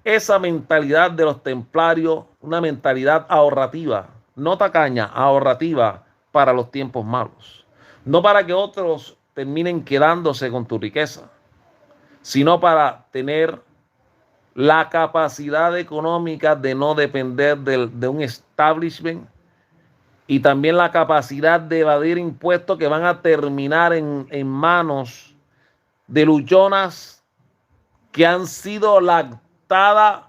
esa mentalidad de los templarios, una mentalidad ahorrativa, no tacaña, ahorrativa para los tiempos malos. No para que otros terminen quedándose con tu riqueza, sino para tener la capacidad económica de no depender de un establishment, y también la capacidad de evadir impuestos que van a terminar en manos de luchonas que han sido lactadas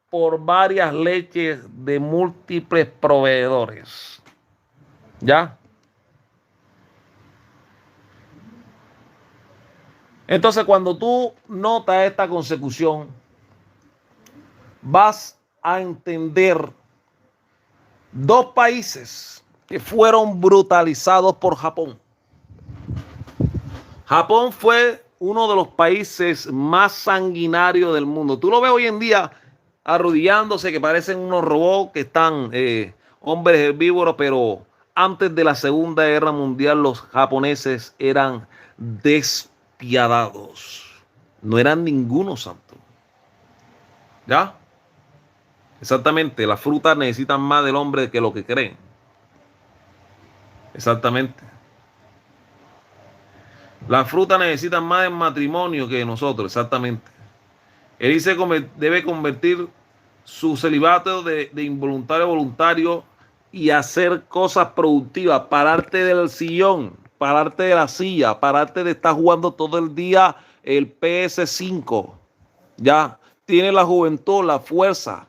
por varias leches de múltiples proveedores. ¿Ya? Entonces, cuando tú notas esta consecución, vas a entender dos países que fueron brutalizados por Japón. Japón fue uno de los países más sanguinarios del mundo. Tú lo ves hoy en día arrodillándose, que parecen unos robots que están hombres herbívoros, pero antes de la Segunda Guerra Mundial los japoneses eran despiadados. No eran ninguno santo. ¿Ya? Exactamente, las frutas necesitan más del hombre que lo que creen. Exactamente. Las frutas necesitan más del matrimonio que nosotros, exactamente. Él dice que debe convertir su celibato de involuntario a voluntario y hacer cosas productivas, pararte del sillón, pararte de la silla, pararte de estar jugando todo el día el PS5. Ya, tiene la juventud, la fuerza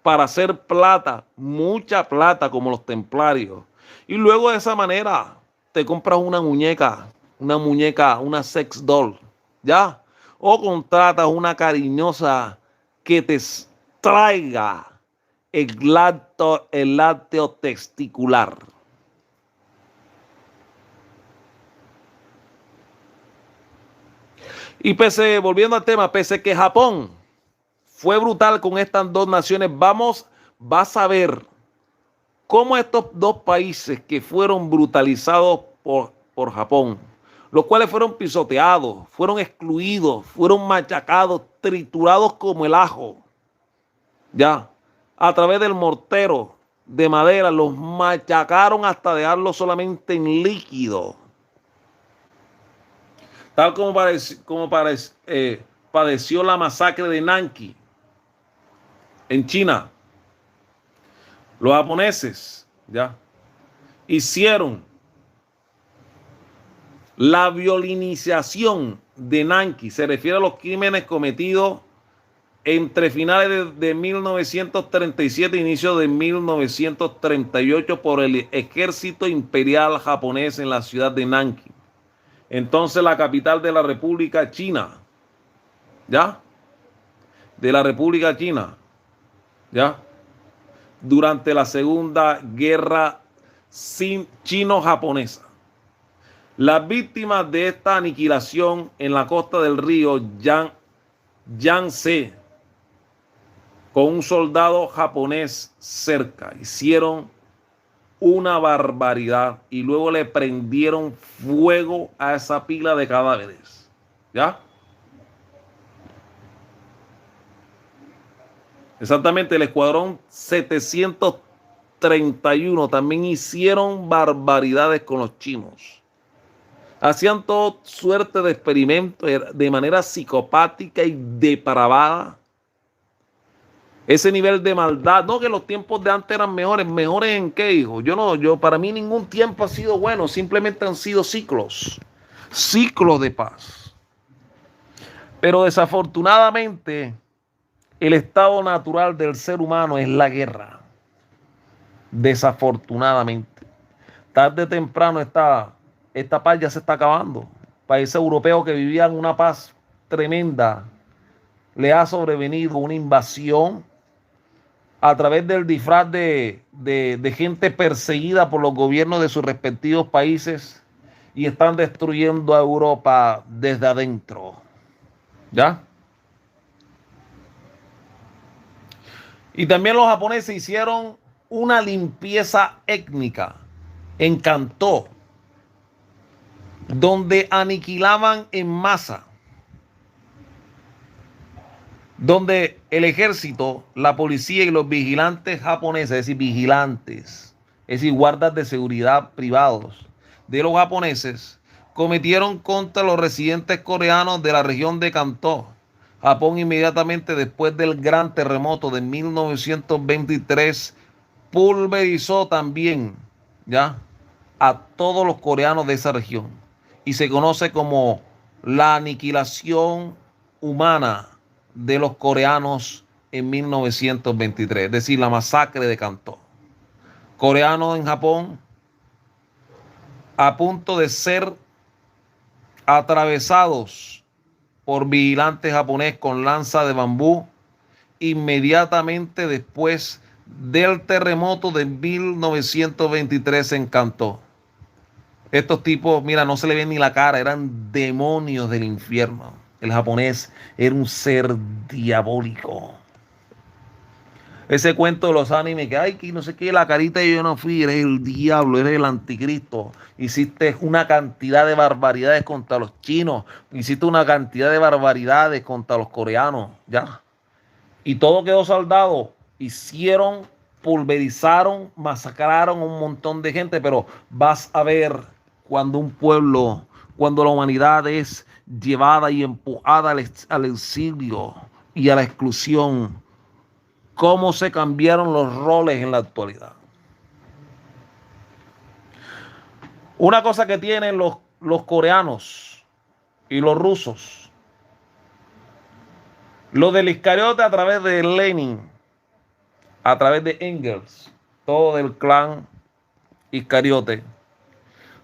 para hacer plata, mucha plata como los templarios. Y luego de esa manera te compras una muñeca, una sex doll, ¿ya? O contratas una cariñosa que te traiga el lácteo testicular. Y volviendo al tema, pese que Japón fue brutal con estas dos naciones, vas a ver cómo estos dos países que fueron brutalizados por Japón, los cuales fueron pisoteados, fueron excluidos, fueron machacados, triturados como el ajo, ya, a través del mortero de madera, los machacaron hasta dejarlos solamente en líquido. Tal como padeció la masacre de Nankín en China. Los japoneses ya hicieron la violinización de Nankín. Se refiere a los crímenes cometidos entre finales de 1937 e inicio de 1938 por el ejército imperial japonés en la ciudad de Nankín, entonces la capital de la República China, ¿ya? De la República China, ¿ya? Durante la Segunda Guerra Chino-Japonesa. Las víctimas de esta aniquilación en la costa del río Yangtze, con un soldado japonés cerca, hicieron una barbaridad y luego le prendieron fuego a esa pila de cadáveres. ¿Ya? Exactamente, el escuadrón 731 también hicieron barbaridades con los chinos. Hacían toda suerte de experimentos de manera psicopática y depravada. Ese nivel de maldad, no que los tiempos de antes eran mejores. ¿Mejores en qué, hijo? Para mí ningún tiempo ha sido bueno, simplemente han sido ciclos de paz. Pero desafortunadamente, el estado natural del ser humano es la guerra. Desafortunadamente. Tarde o temprano esta paz ya se está acabando. Países europeos que vivían una paz tremenda, le ha sobrevenido una invasión a través del disfraz de gente perseguida por los gobiernos de sus respectivos países y están destruyendo a Europa desde adentro. ¿Ya? Y también los japoneses hicieron una limpieza étnica en Kanto, donde aniquilaban en masa, donde el ejército, la policía y los vigilantes japoneses, es decir, vigilantes, es decir, guardas de seguridad privados de los japoneses, cometieron contra los residentes coreanos de la región de Kanto. Japón inmediatamente después del gran terremoto de 1923 pulverizó también, ¿ya?, a todos los coreanos de esa región y se conoce como la aniquilación humana de los coreanos en 1923, es decir, la masacre de Kanto. Coreanos en Japón a punto de ser atravesados por vigilantes japoneses con lanza de bambú inmediatamente después del terremoto de 1923 en Kanto. Estos tipos, mira, no se le ve ni la cara, eran demonios del infierno. El japonés era un ser diabólico. Ese cuento de los animes que, ay, que no sé qué, la carita y yo no fui, eres el diablo, eres el anticristo. Hiciste una cantidad de barbaridades contra los chinos, hiciste una cantidad de barbaridades contra los coreanos, ya. Y todo quedó saldado. Hicieron, pulverizaron, masacraron un montón de gente, pero vas a ver cuando un pueblo, cuando la humanidad es llevada y empujada al exilio y a la exclusión, cómo se cambiaron los roles en la actualidad. Una cosa que tienen los coreanos y los rusos, lo del Iscariote a través de Lenin, a través de Engels, todo del clan Iscariote,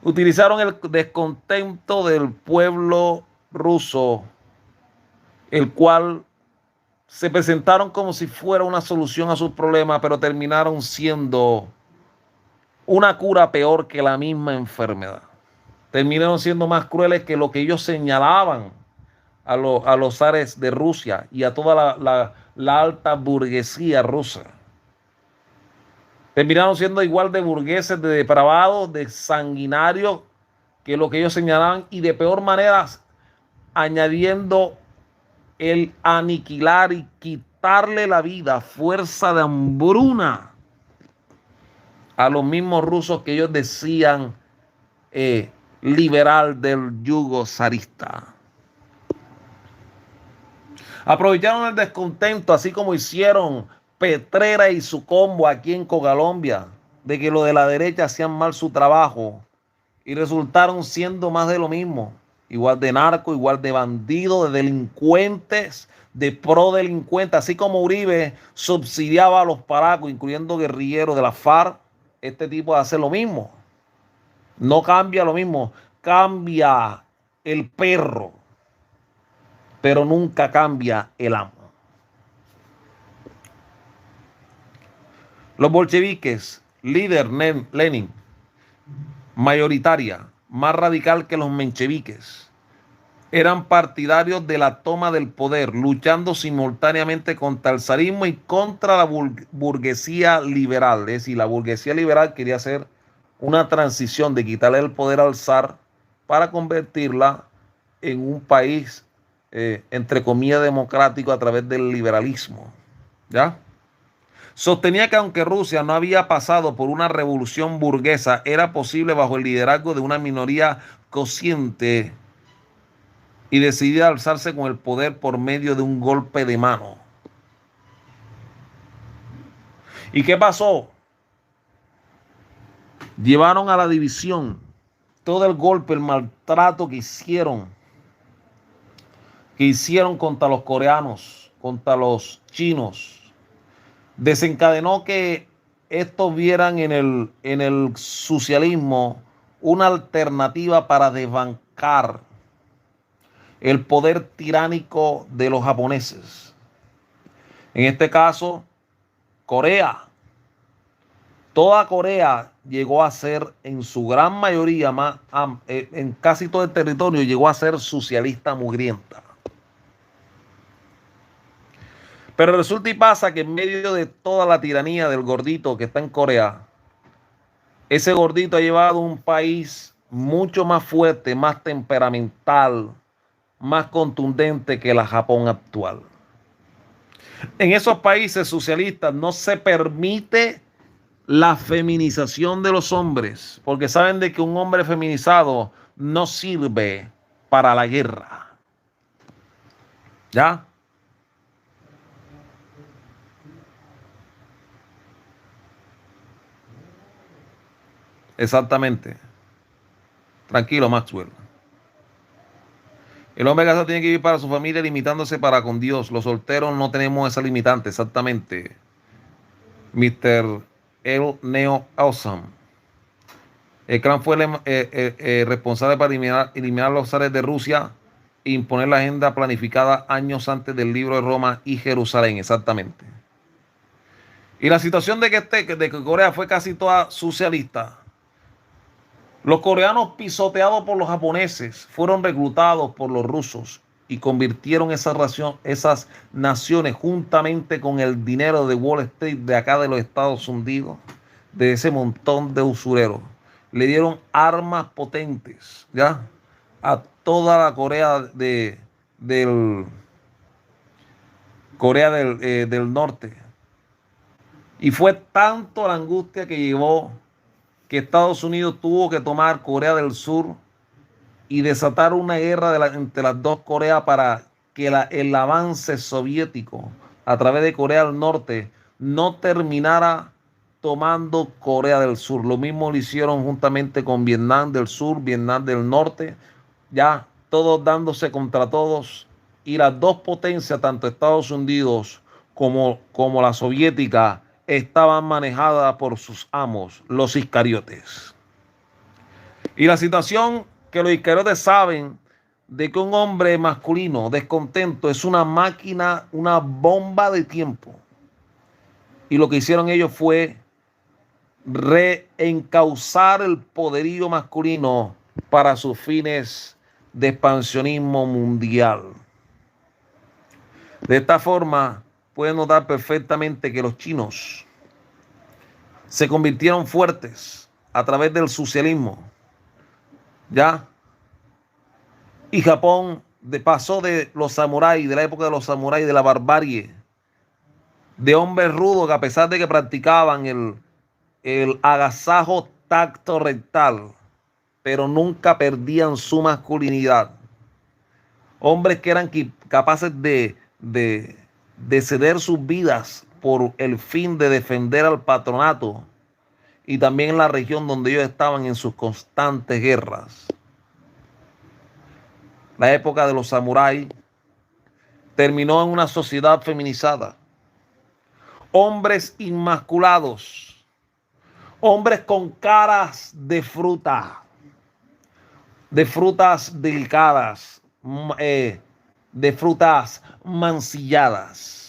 utilizaron el descontento del pueblo ruso, el cual se presentaron como si fuera una solución a sus problemas, pero terminaron siendo una cura peor que la misma enfermedad. Terminaron siendo más crueles que lo que ellos señalaban a los zares de Rusia y a toda la alta burguesía rusa. Terminaron siendo igual de burgueses, de depravados, de sanguinarios que lo que ellos señalaban y de peor manera añadiendo el aniquilar y quitarle la vida a fuerza de hambruna a los mismos rusos que ellos decían liberar del yugo zarista. Aprovecharon el descontento, así como hicieron Petrera y su combo aquí en Colombia, de que los de la derecha hacían mal su trabajo y resultaron siendo más de lo mismo. Igual de narco, igual de bandidos, de delincuentes, de prodelincuentes. Así como Uribe subsidiaba a los paracos, incluyendo guerrilleros de la FARC, este tipo hace lo mismo. No cambia lo mismo, cambia el perro, pero nunca cambia el amo. Los bolcheviques, líder Lenin, mayoritaria, más radical que los mencheviques, eran partidarios de la toma del poder, luchando simultáneamente contra el zarismo y contra la burguesía liberal. Es decir, la burguesía liberal quería hacer una transición de quitarle el poder al zar para convertirla en un país, entre comillas, democrático a través del liberalismo. ¿Ya? Sostenía que aunque Rusia no había pasado por una revolución burguesa, era posible bajo el liderazgo de una minoría consciente y decidida a alzarse con el poder por medio de un golpe de mano. ¿Y qué pasó? Llevaron a la división todo el golpe, el maltrato que que hicieron contra los coreanos, contra los chinos, desencadenó que estos vieran en el socialismo una alternativa para desbancar el poder tiránico de los japoneses. En este caso, Corea. Toda Corea llegó a ser, en su gran mayoría, en casi todo el territorio, llegó a ser socialista mugrienta. Pero resulta y pasa que en medio de toda la tiranía del gordito que está en Corea, ese gordito ha llevado un país mucho más fuerte, más temperamental, más contundente que la Japón actual. En esos países socialistas no se permite la feminización de los hombres, porque saben de que un hombre feminizado no sirve para la guerra. ¿Ya? Exactamente. Tranquilo, Maxwell. El hombre casado tiene que vivir para su familia limitándose para con Dios. Los solteros no tenemos esa limitante, exactamente. Mr. El Neo Awesome. El clan fue responsable para eliminar los zares de Rusia e imponer la agenda planificada años antes del libro de Roma y Jerusalén, exactamente. Y la situación de que Corea fue casi toda socialista. Los coreanos, pisoteados por los japoneses, fueron reclutados por los rusos y convirtieron esas naciones, juntamente con el dinero de Wall Street de acá de los Estados Unidos, de ese montón de usureros. Le dieron armas potentes, ¿ya? A toda la Corea del Norte. Y fue tanto la angustia que llevó que Estados Unidos tuvo que tomar Corea del Sur y desatar una guerra entre las dos Coreas para que el avance soviético a través de Corea del Norte no terminara tomando Corea del Sur. Lo mismo lo hicieron juntamente con Vietnam del Sur, Vietnam del Norte, ya todos dándose contra todos, y las dos potencias, tanto Estados Unidos como la soviética, estaban manejadas por sus amos, los iscariotes. Y la situación que los iscariotes saben de que un hombre masculino descontento es una máquina, una bomba de tiempo. Y lo que hicieron ellos fue reencauzar el poderío masculino para sus fines de expansionismo mundial. De esta forma, pueden notar perfectamente que los chinos se convirtieron fuertes a través del socialismo, ¿ya? Y Japón pasó de los samuráis, de la época de los samuráis, de la barbarie, de hombres rudos que a pesar de que practicaban el agasajo tacto rectal, pero nunca perdían su masculinidad. Hombres que eran capaces de ceder sus vidas por el fin de defender al patronato y también en la región donde ellos estaban en sus constantes guerras. La época de los samuráis terminó en una sociedad feminizada. Hombres inmaculados, hombres con caras de frutas delicadas, de frutas mancilladas.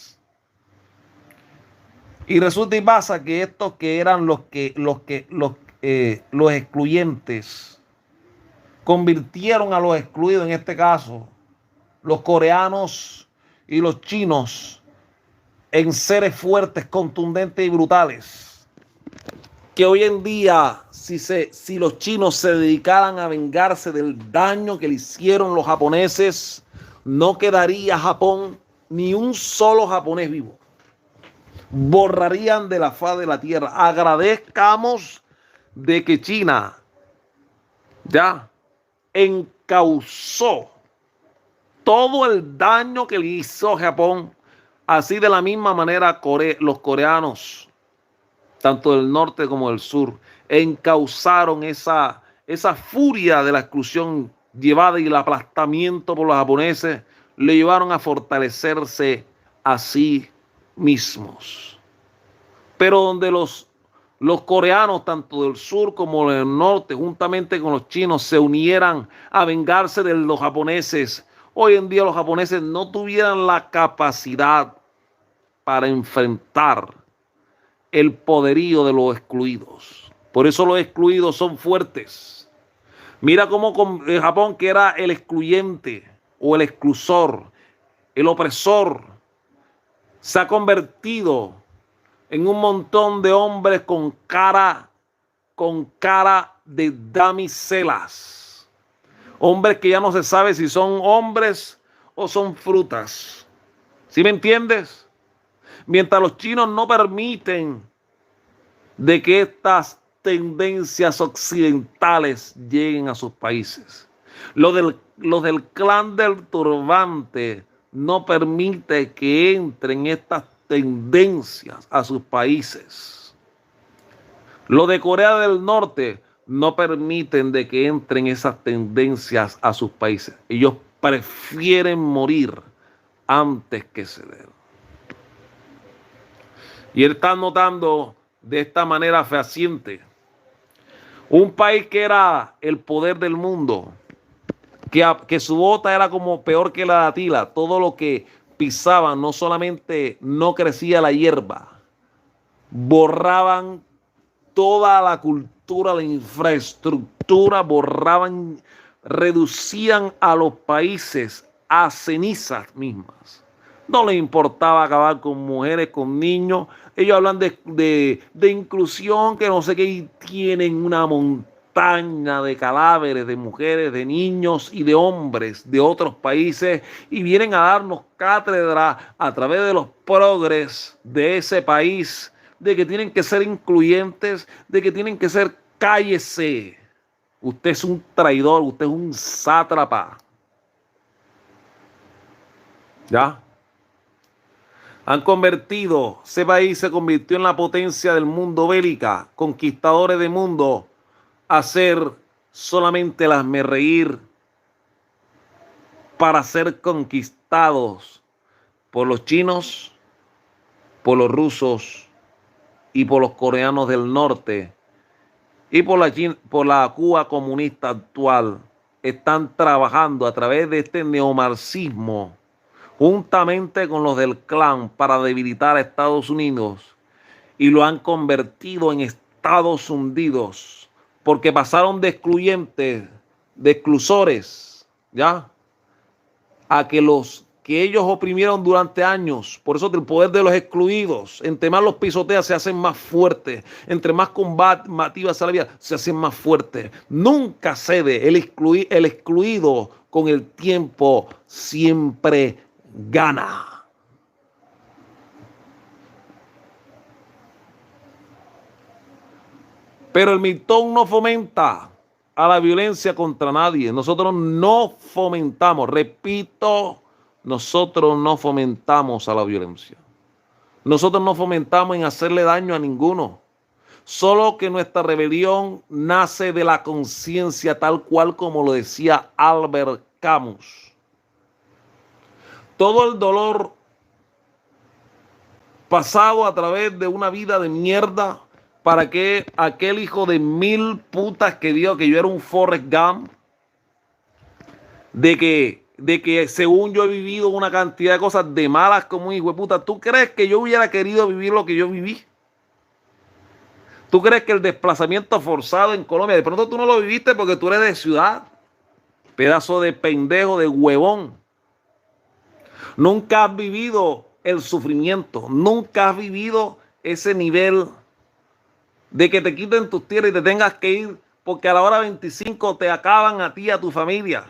Y resulta y pasa que estos que eran los excluyentes convirtieron a los excluidos, en este caso los coreanos y los chinos, en seres fuertes, contundentes y brutales, que hoy en día si los chinos se dedicaran a vengarse del daño que le hicieron los japoneses, no quedaría Japón ni un solo japonés vivo. Borrarían de la faz de la tierra. Agradezcamos de que China ya encauzó todo el daño que le hizo Japón. Así de la misma manera los coreanos, tanto del norte como del sur, encauzaron esa furia de la exclusión llevada y el aplastamiento por los japoneses, le llevaron a fortalecerse a sí mismos. Pero donde los coreanos, tanto del sur como del norte, juntamente con los chinos, se unieran a vengarse de los japoneses, hoy en día los japoneses no tuvieran la capacidad para enfrentar el poderío de los excluidos. Por eso los excluidos son fuertes. Mira cómo con Japón, que era el excluyente o el exclusor, el opresor, se ha convertido en un montón de hombres con cara de damiselas. Hombres que ya no se sabe si son hombres o son frutas. ¿Sí me entiendes? Mientras los chinos no permiten de que estas tendencias occidentales lleguen a sus países. Los del clan del turbante no permite que entren estas tendencias a sus países. Los de Corea del Norte no permiten de que entren esas tendencias a sus países. Ellos prefieren morir antes que ceder. Y él está notando de esta manera fehaciente un país que era el poder del mundo, que su bota era como peor que la de Atila. Todo lo que pisaban, no solamente no crecía la hierba, borraban toda la cultura, la infraestructura, borraban, reducían a los países a cenizas mismas. No les importaba acabar con mujeres, con niños. Ellos hablan de inclusión, que no sé qué, y tienen una montaña de cadáveres de mujeres, de niños y de hombres de otros países, y vienen a darnos cátedra a través de los progres de ese país, de que tienen que ser incluyentes, de que tienen que ser cállese. Usted es un traidor, usted es un sátrapa. ¿Ya? Ese país se convirtió en la potencia del mundo bélica, conquistadores de mundo, a ser solamente el hazmerreír para ser conquistados por los chinos, por los rusos y por los coreanos del norte y por la Cuba comunista actual. Están trabajando a través de este neomarxismo juntamente con los del clan para debilitar a Estados Unidos, y lo han convertido en Estados hundidos, porque pasaron de excluyentes, de exclusores, ¿ya? A que los que ellos oprimieron durante años. Por eso el poder de los excluidos, entre más los pisoteas, se hacen más fuertes, entre más combativas a la vida, se hacen más fuertes. Nunca cede. El excluido con el tiempo siempre gana. Pero el Milton no fomenta a la violencia contra nadie. Nosotros no fomentamos, repito, nosotros no fomentamos a la violencia. Nosotros no fomentamos en hacerle daño a ninguno. Solo que nuestra rebelión nace de la conciencia, tal cual como lo decía Albert Camus. Todo el dolor pasado a través de una vida de mierda, para que aquel hijo de mil putas que dijo que yo era un Forrest Gump, de que según yo he vivido una cantidad de cosas de malas como un hijo de puta. ¿Tú crees que yo hubiera querido vivir lo que yo viví? ¿Tú crees que el desplazamiento forzado en Colombia, de pronto tú no lo viviste porque tú eres de ciudad? Pedazo de pendejo, de huevón. Nunca has vivido el sufrimiento, nunca has vivido ese nivel de que te quiten tus tierras y te tengas que ir porque a la hora 25 te acaban a ti y a tu familia.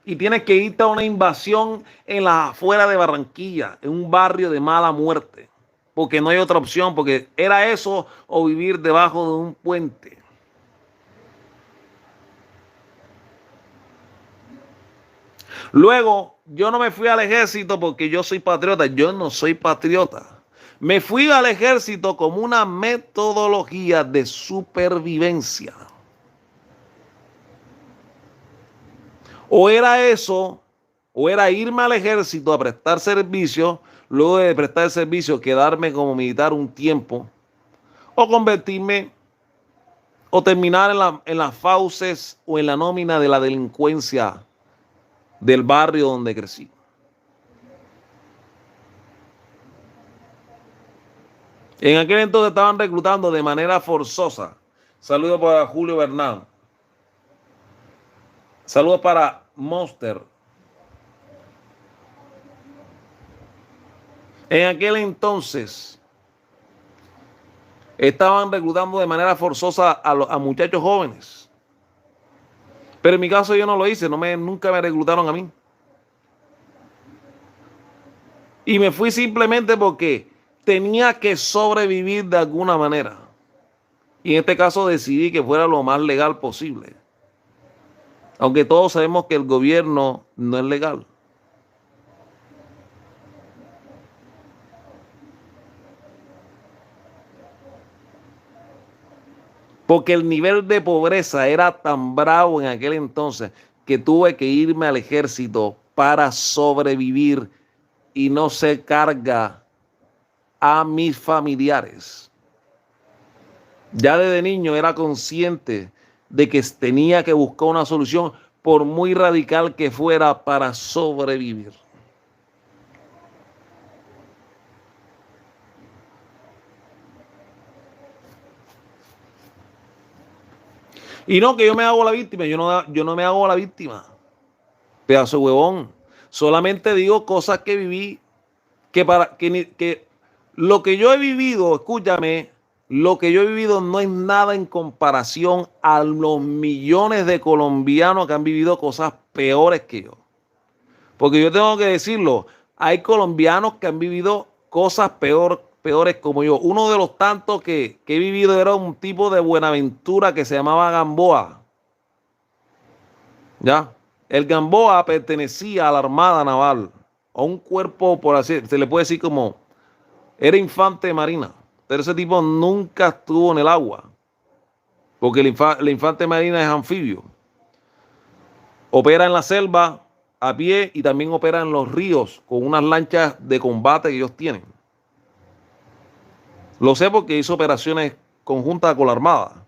Y tienes que irte a una invasión en las afueras de Barranquilla, en un barrio de mala muerte, porque no hay otra opción, porque era eso o vivir debajo de un puente. Luego, yo no me fui al ejército porque yo soy patriota. Yo no soy patriota. Me fui al ejército como una metodología de supervivencia. O era eso, O era irme al ejército a prestar servicio, luego de prestar el servicio, quedarme como militar un tiempo, o convertirme o terminar en las fauces o en la nómina de la delincuencia del barrio donde crecí. En aquel entonces estaban reclutando de manera forzosa. Saludos para Julio Bernal. Saludos para Monster. En aquel entonces estaban reclutando de manera forzosa a muchachos jóvenes. Pero en mi caso yo no lo hice, nunca me reclutaron a mí. Y me fui simplemente porque tenía que sobrevivir de alguna manera. Y en este caso decidí que fuera lo más legal posible. Aunque todos sabemos que el gobierno no es legal. Porque el nivel de pobreza era tan bravo en aquel entonces que tuve que irme al ejército para sobrevivir y no ser carga a mis familiares. Ya desde niño era consciente de que tenía que buscar una solución, por muy radical que fuera, para sobrevivir. Y no que yo me hago la víctima, yo no me hago la víctima. Pedazo de huevón. Solamente digo cosas que viví, que lo que yo he vivido, escúchame, lo que yo he vivido no es nada en comparación a los millones de colombianos que han vivido cosas peores que yo. Porque yo tengo que decirlo, hay colombianos que han vivido cosas peores como yo. Uno de los tantos que he vivido era un tipo de Buenaventura que se llamaba Gamboa. ¿Ya? El Gamboa pertenecía a la Armada Naval, a un cuerpo, por así se le puede decir como, era infante de marina. Pero ese tipo nunca estuvo en el agua, porque la infante de marina es anfibio. Opera en la selva a pie y también opera en los ríos con unas lanchas de combate que ellos tienen. Lo sé porque hizo operaciones conjuntas con la Armada.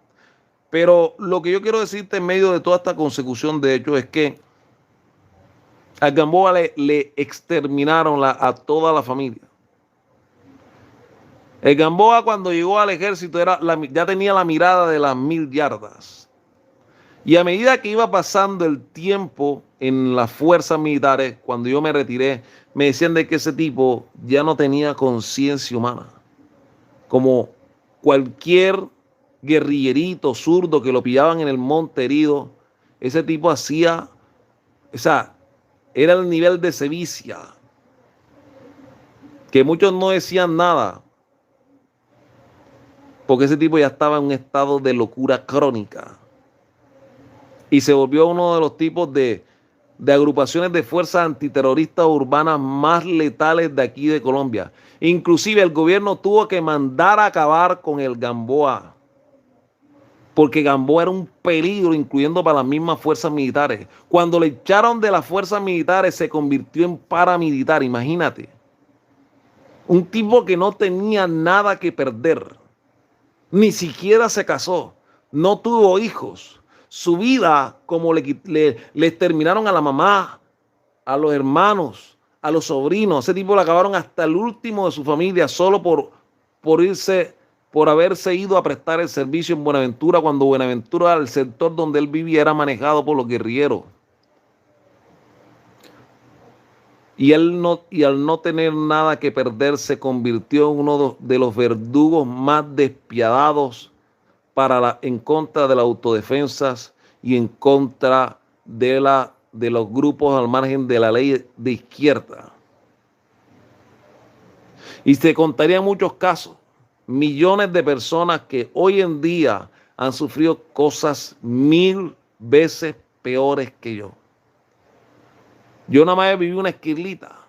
Pero lo que yo quiero decirte en medio de toda esta consecución de hechos es que al Gamboa le exterminaron a toda la familia. El Gamboa cuando llegó al ejército ya tenía la mirada de las 1000 yardas. Y a medida que iba pasando el tiempo en las fuerzas militares, cuando yo me retiré, me decían de que ese tipo ya no tenía conciencia humana. Como cualquier guerrillerito zurdo que lo pillaban en el monte herido, ese tipo hacía, era el nivel de sevicia, que muchos no decían nada, porque ese tipo ya estaba en un estado de locura crónica. Y se volvió uno de los tipos de agrupaciones de fuerzas antiterroristas urbanas más letales de aquí de Colombia. Inclusive el gobierno tuvo que mandar a acabar con el Gamboa, porque Gamboa era un peligro, incluyendo para las mismas fuerzas militares. Cuando le echaron de las fuerzas militares, se convirtió en paramilitar, imagínate. Un tipo que no tenía nada que perder, ni siquiera se casó, no tuvo hijos. Su vida, como le terminaron a la mamá, a los hermanos, a los sobrinos, ese tipo le acabaron hasta el último de su familia solo por haberse ido a prestar el servicio en Buenaventura, cuando Buenaventura, el sector donde él vivía, era manejado por los guerrilleros. Y al no tener nada que perder, se convirtió en uno de los verdugos más despiadados en contra de las autodefensas y en contra de los grupos al margen de la ley de izquierda. Y se contarían muchos casos, millones de personas que hoy en día han sufrido cosas 1000 veces peores que yo. Yo nada más viví una esquilita.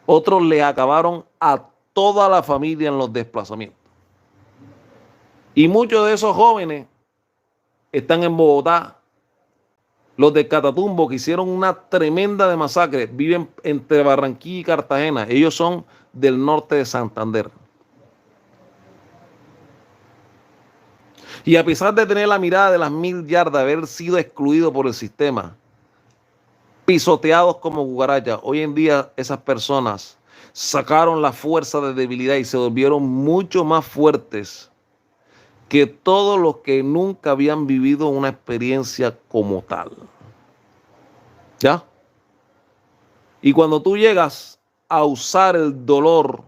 Otros le acabaron a toda la familia en los desplazamientos. Y muchos de esos jóvenes están en Bogotá Los de Catatumbo, que hicieron una tremenda de masacre, viven entre Barranquilla y Cartagena. Ellos son del norte de Santander. Y a pesar de tener la mirada de las 1000 yardas, haber sido excluido por el sistema, pisoteados como cucarachas, hoy en día esas personas sacaron la fuerza de debilidad y se volvieron mucho más fuertes que todos los que nunca habían vivido una experiencia como tal. ¿Ya? Y cuando tú llegas a usar el dolor,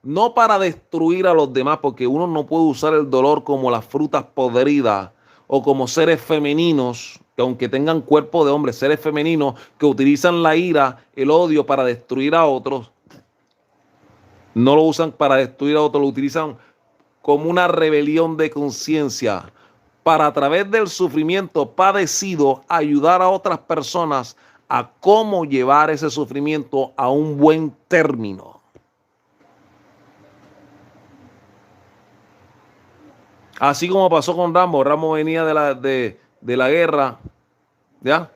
no para destruir a los demás, porque uno no puede usar el dolor como las frutas podridas o como seres femeninos, que aunque tengan cuerpo de hombre, seres femeninos que utilizan la ira, el odio para destruir a otros, no lo usan para destruir a otros, lo utilizan como una rebelión de conciencia para a través del sufrimiento padecido ayudar a otras personas a cómo llevar ese sufrimiento a un buen término. Así como pasó con Rambo. Rambo venía de la guerra, ¿ya?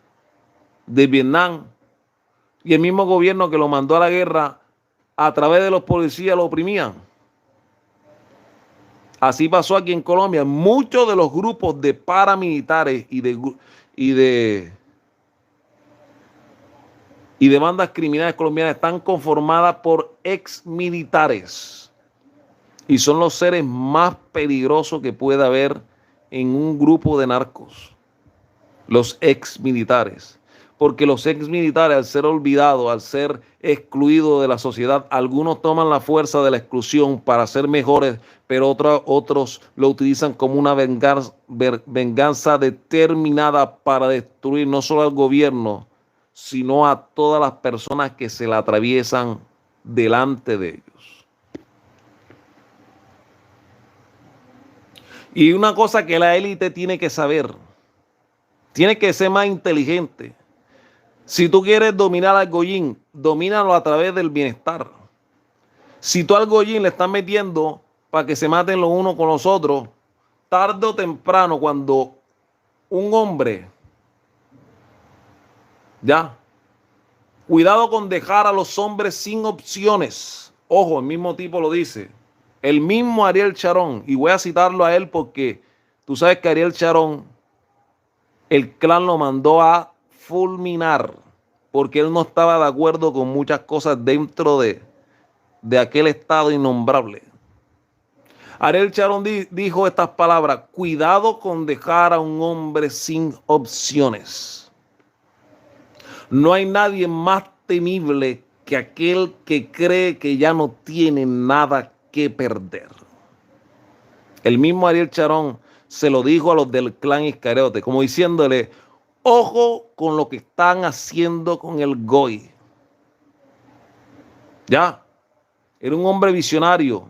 De Vietnam. Y el mismo gobierno que lo mandó a la guerra, a través de los policías lo oprimían. Así pasó aquí en Colombia. Muchos de los grupos de paramilitares y de bandas criminales colombianas están conformadas por exmilitares. Y son los seres más peligrosos que puede haber en un grupo de narcos. Los exmilitares. Porque los exmilitares, al ser olvidados, al ser excluidos de la sociedad, algunos toman la fuerza de la exclusión para ser mejores, pero otros lo utilizan como una venganza determinada para destruir no solo al gobierno, sino a todas las personas que se la atraviesan delante de ellos. Y una cosa que la élite tiene que saber, tiene que ser más inteligente. Si tú quieres dominar al Goyín, domínalo a través del bienestar. Si tú al Goyín le estás metiendo para que se maten los unos con los otros, tarde o temprano, cuando un hombre, ya, cuidado con dejar a los hombres sin opciones. Ojo, el mismo tipo lo dice. El mismo Ariel Sharon, y voy a citarlo a él porque tú sabes que Ariel Sharon, el clan lo mandó a fulminar porque él no estaba de acuerdo con muchas cosas dentro de aquel estado innombrable. Ariel Sharon dijo estas palabras: cuidado con dejar a un hombre sin opciones. No hay nadie más temible que aquel que cree que ya no tiene nada que perder. El mismo Ariel Sharon se lo dijo a los del clan Iscariote, como diciéndole: ojo con lo que están haciendo con el Goy. Ya, era un hombre visionario.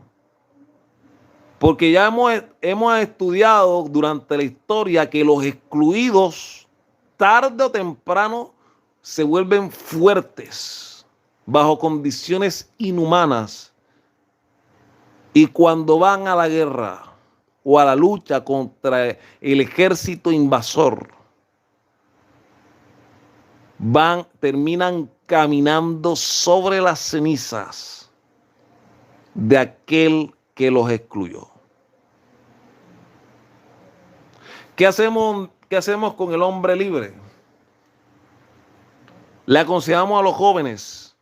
Porque ya hemos estudiado durante la historia que los excluidos, tarde o temprano, se vuelven fuertes bajo condiciones inhumanas. Y cuando van a la guerra o a la lucha contra el ejército invasor, terminan caminando sobre las cenizas de aquel que los excluyó. ¿Qué hacemos con el hombre libre? Le aconsejamos a los jóvenes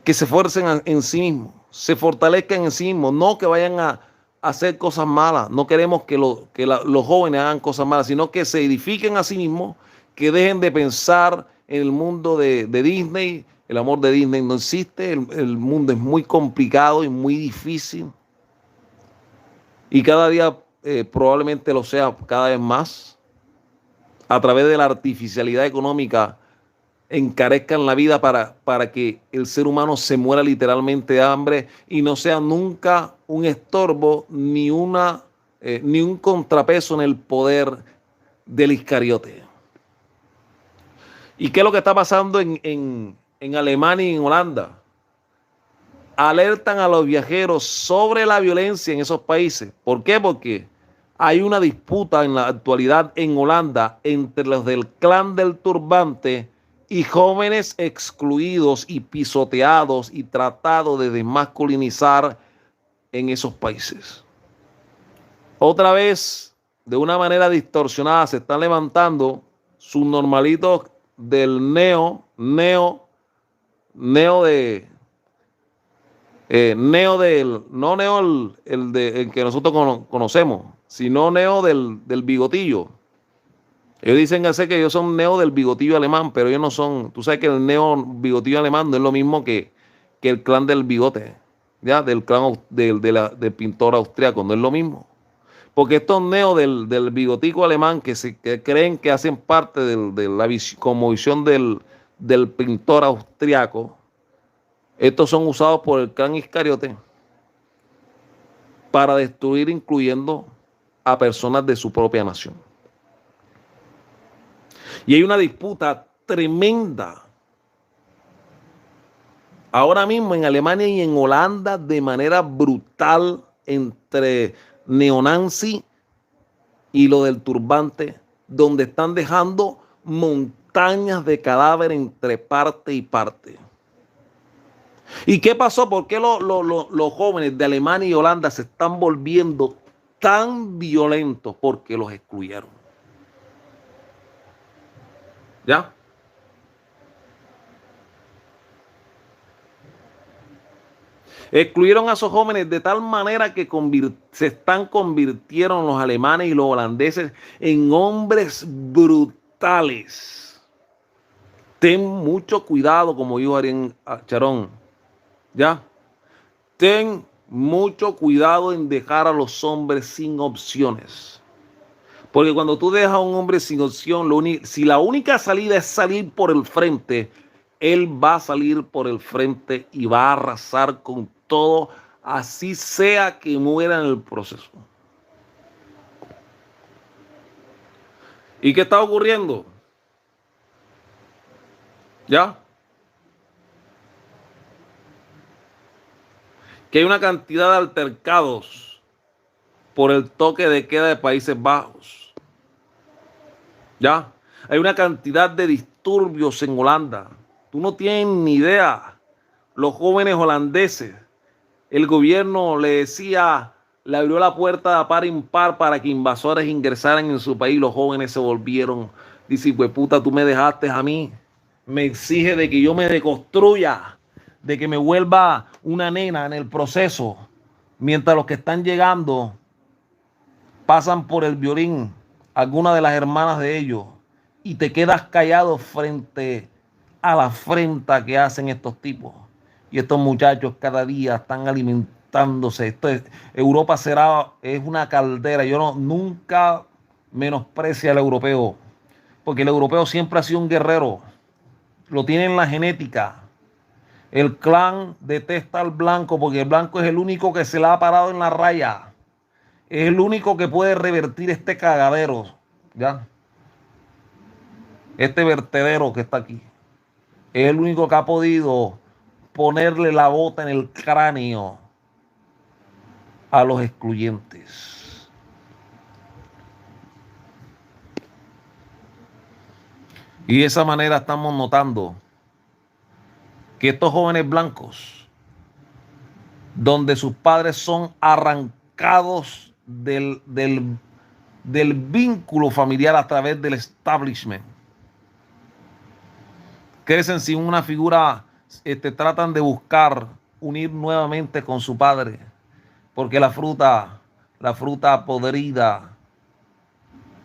que se esfuercen en sí mismos, se fortalezcan en sí mismos, no que vayan a hacer cosas malas. No queremos que los jóvenes hagan cosas malas, sino que se edifiquen a sí mismos, que dejen de pensar en el mundo de Disney. El amor de Disney no existe, el mundo es muy complicado y muy difícil. Y cada día probablemente lo sea cada vez más. A través de la artificialidad económica encarezcan la vida para que el ser humano se muera literalmente de hambre y no sea nunca un estorbo ni un contrapeso en el poder del Iscariote. ¿Y qué es lo que está pasando en Alemania y en Holanda? Alertan a los viajeros sobre la violencia en esos países. ¿Por qué? Porque Hay una disputa en la actualidad en Holanda entre los del clan del turbante y jóvenes excluidos y pisoteados y tratados de desmasculinizar en esos países. Otra vez, de una manera distorsionada, se están levantando sus normalitos del neo del, no neo el que nosotros conocemos, sino neo del bigotillo. Ellos dicen que ellos son neo del bigotillo alemán, pero ellos no son. Tú sabes que el neo bigotillo alemán no es lo mismo que el clan del bigote, ya, del clan del pintor austriaco, no es lo mismo. Porque estos neos del bigotico alemán que creen que hacen parte de la como visión del pintor austriaco, estos son usados por el clan Iscariote para destruir, incluyendo a personas de su propia nación. Y hay una disputa tremenda ahora mismo en Alemania y en Holanda de manera brutal entre neonazi y lo del turbante, donde están dejando montañas de cadáveres entre parte y parte. ¿Y qué pasó? ¿Por qué los jóvenes de Alemania y Holanda se están volviendo tan violentos? Porque los excluyeron. ¿Ya? Excluyeron a esos jóvenes de tal manera que convirtieron los alemanes y los holandeses en hombres brutales. Ten mucho cuidado, como dijo Ariel Charón. ¿Ya? Ten mucho cuidado en dejar a los hombres sin opciones. Porque cuando tú dejas a un hombre sin opción, si la única salida es salir por el frente, él va a salir por el frente y va a arrasar con todo, así sea que muera en el proceso. ¿Y qué está ocurriendo? ¿Ya? Que hay una cantidad de altercados por el toque de queda de Países Bajos. ¿Ya? Hay una cantidad de disturbios en Holanda. Tú no tienes ni idea. Los jóvenes holandeses, el gobierno le decía, le abrió la puerta de par impar para que invasores ingresaran en su país. Los jóvenes se volvieron. Dice, pues puta, tú me dejaste a mí. Me exige de que yo me deconstruya, de que me vuelva una nena en el proceso, mientras los que están llegando pasan por el violín, algunas de las hermanas de ellos, y te quedas callado frente a la afrenta que hacen estos tipos. Y estos muchachos cada día están alimentándose. Europa es una caldera. Yo nunca menosprecio al europeo, porque el europeo siempre ha sido un guerrero. Lo tiene en la genética. El clan detesta al blanco porque el blanco es el único que se la ha parado en la raya. Es el único que puede revertir este cagadero, ¿ya? Este vertedero que está aquí. Es el único que ha podido ponerle la bota en el cráneo a los excluyentes. Y de esa manera estamos notando que estos jóvenes blancos, donde sus padres son arrancados del vínculo familiar a través del establishment, crecen sin una figura, tratan de buscar unir nuevamente con su padre, porque la fruta podrida,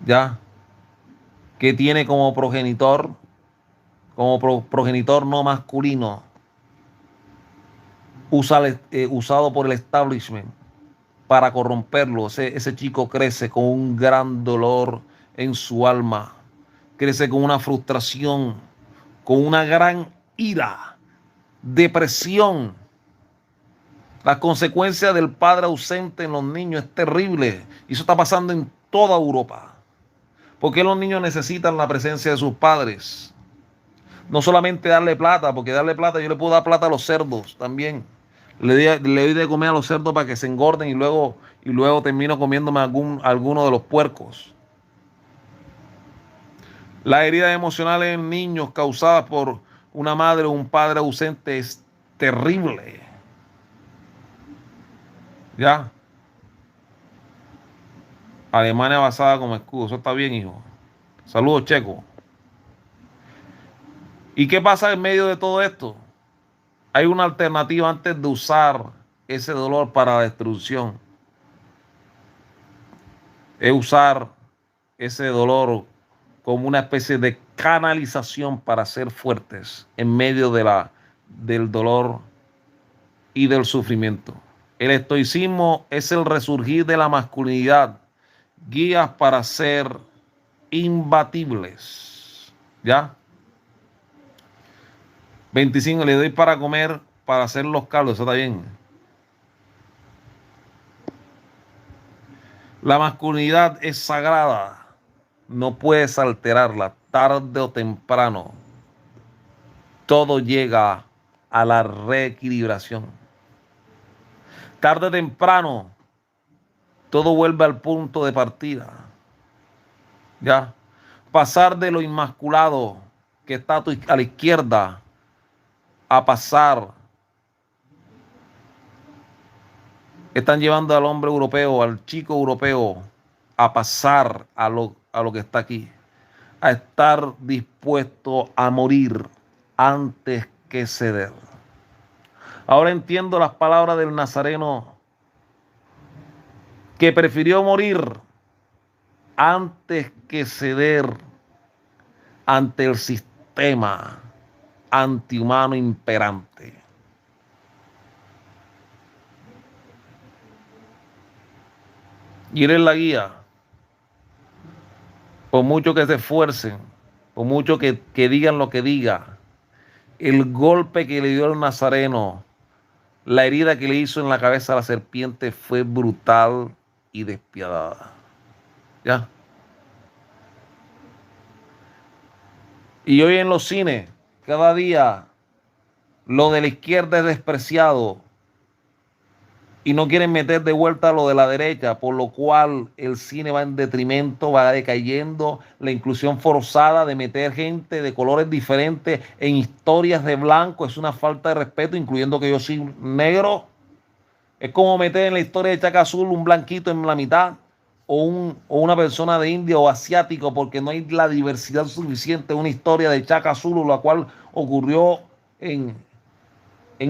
ya, que tiene como progenitor no masculino, usado por el establishment para corromperlo. Ese chico crece con un gran dolor en su alma, crece con una frustración, con una gran ira, depresión. La consecuencia del padre ausente en los niños es terrible. Y eso está pasando en toda Europa. ¿Por qué los niños necesitan la presencia de sus padres? No solamente darle plata, porque darle plata, yo le puedo dar plata a los cerdos también. Le doy de comer a los cerdos para que se engorden y luego termino comiéndome alguno de los puercos. Las heridas emocionales en niños causadas por una madre o un padre ausente es terrible. ¿Ya? Alemania basada como escudo. Eso está bien, hijo. Saludos, Checo. ¿Y qué pasa en medio de todo esto? Hay una alternativa antes de usar ese dolor para la destrucción. Es usar ese dolor como una especie de canalización para ser fuertes en medio del dolor y del sufrimiento. El estoicismo es el resurgir de la masculinidad, guías para ser imbatibles. ¿Ya? 25, le doy para comer, para hacer los caldos, eso está bien. La masculinidad es sagrada, no puedes alterarla, tarde o temprano. Todo llega a la reequilibración. Tarde o temprano, todo vuelve al punto de partida. ¿Ya? Pasar de lo inmaculado que está a la izquierda a pasar. Están llevando al hombre europeo, al chico europeo, a pasar a lo que está aquí. A estar dispuesto a morir antes que ceder. Ahora entiendo las palabras del Nazareno que prefirió morir antes que ceder ante el sistema antihumano imperante. Y eres la guía. Por mucho que se esfuercen, por mucho que digan lo que diga, el golpe que le dio el Nazareno, la herida que le hizo en la cabeza a la serpiente fue brutal y despiadada. ¿Ya? Y hoy en los cines, cada día, lo de la izquierda es despreciado y no quieren meter de vuelta lo de la derecha, por lo cual el cine va en detrimento, va decayendo, la inclusión forzada de meter gente de colores diferentes en historias de blanco es una falta de respeto, incluyendo que yo soy negro. Es como meter en la historia de Chaka Azul un blanquito en la mitad o una persona de India o asiático, porque no hay la diversidad suficiente. Una historia de Chaka Azul, la cual ocurrió en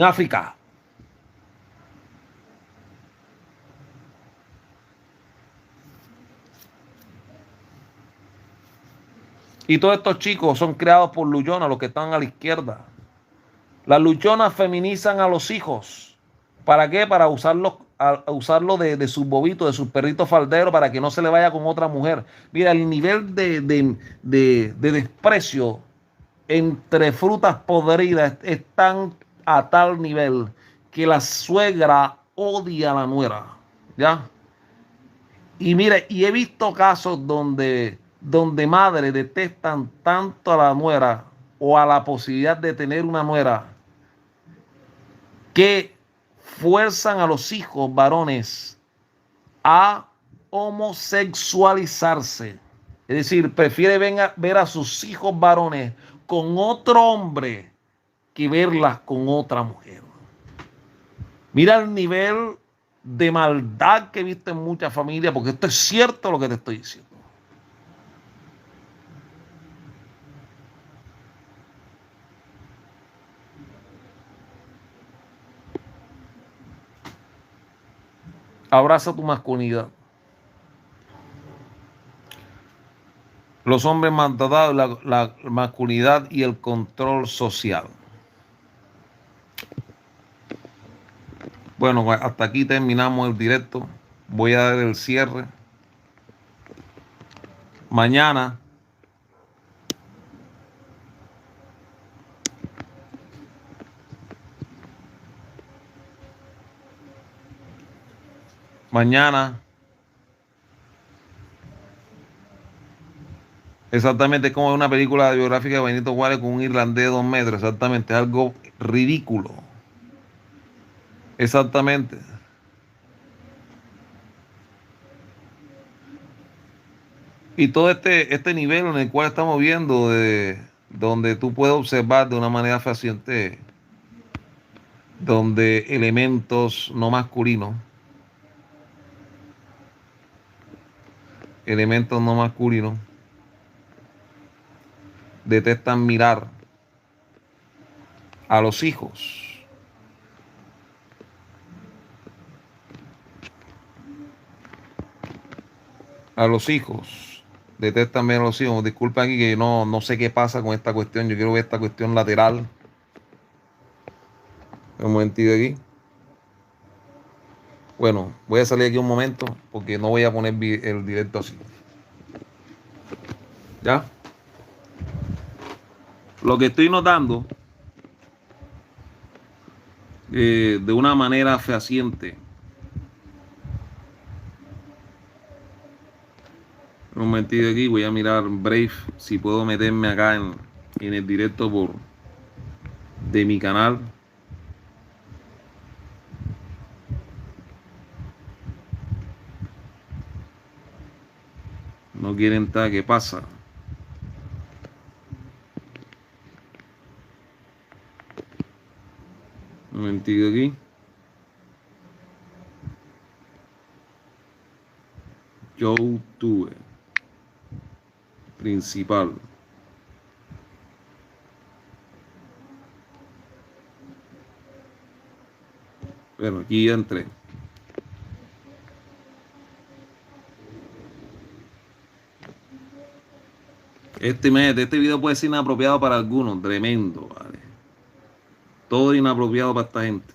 África. Y todos estos chicos son creados por luchonas, los que están a la izquierda. Las luchonas feminizan a los hijos. ¿Para qué? Para usarlo de sus bobitos, de sus perritos falderos, para que no se le vaya con otra mujer. Mira, el nivel de desprecio entre frutas podridas es tan a tal nivel que la suegra odia a la nuera. ¿Ya? Y mire, y he visto casos donde madres detestan tanto a la nuera o a la posibilidad de tener una nuera que fuerzan a los hijos varones a homosexualizarse. Es decir, prefiere ver a sus hijos varones con otro hombre que verlas con otra mujer. Mira el nivel de maldad que he visto en muchas familias, porque esto es cierto lo que te estoy diciendo. Abraza tu masculinidad. Los hombres maltratados, la masculinidad y el control social. Bueno, hasta aquí terminamos el directo. Voy a dar el cierre. Mañana exactamente como una película biográfica de Benito Juárez con un irlandés de 2 metros, exactamente, algo ridículo. Exactamente. Y todo este nivel en el cual estamos viendo, donde tú puedes observar de una manera fehaciente, donde elementos no masculinos, detestan mirar a los hijos. A los hijos. Detestan ver a los hijos. Disculpen aquí que no sé qué pasa con esta cuestión. Yo quiero ver esta cuestión lateral. Un momentito aquí. Bueno, voy a salir aquí un momento porque no voy a poner el directo así. ¿Ya? Lo que estoy notando de una manera fehaciente. Un momentito aquí, voy a mirar Brave si puedo meterme acá en el directo de mi canal. No quieren estar, ¿qué pasa? Un momentito aquí. YouTube principal. Bueno, aquí ya entré. Este video puede ser inapropiado para algunos, tremendo, ¿vale? Todo inapropiado para esta gente.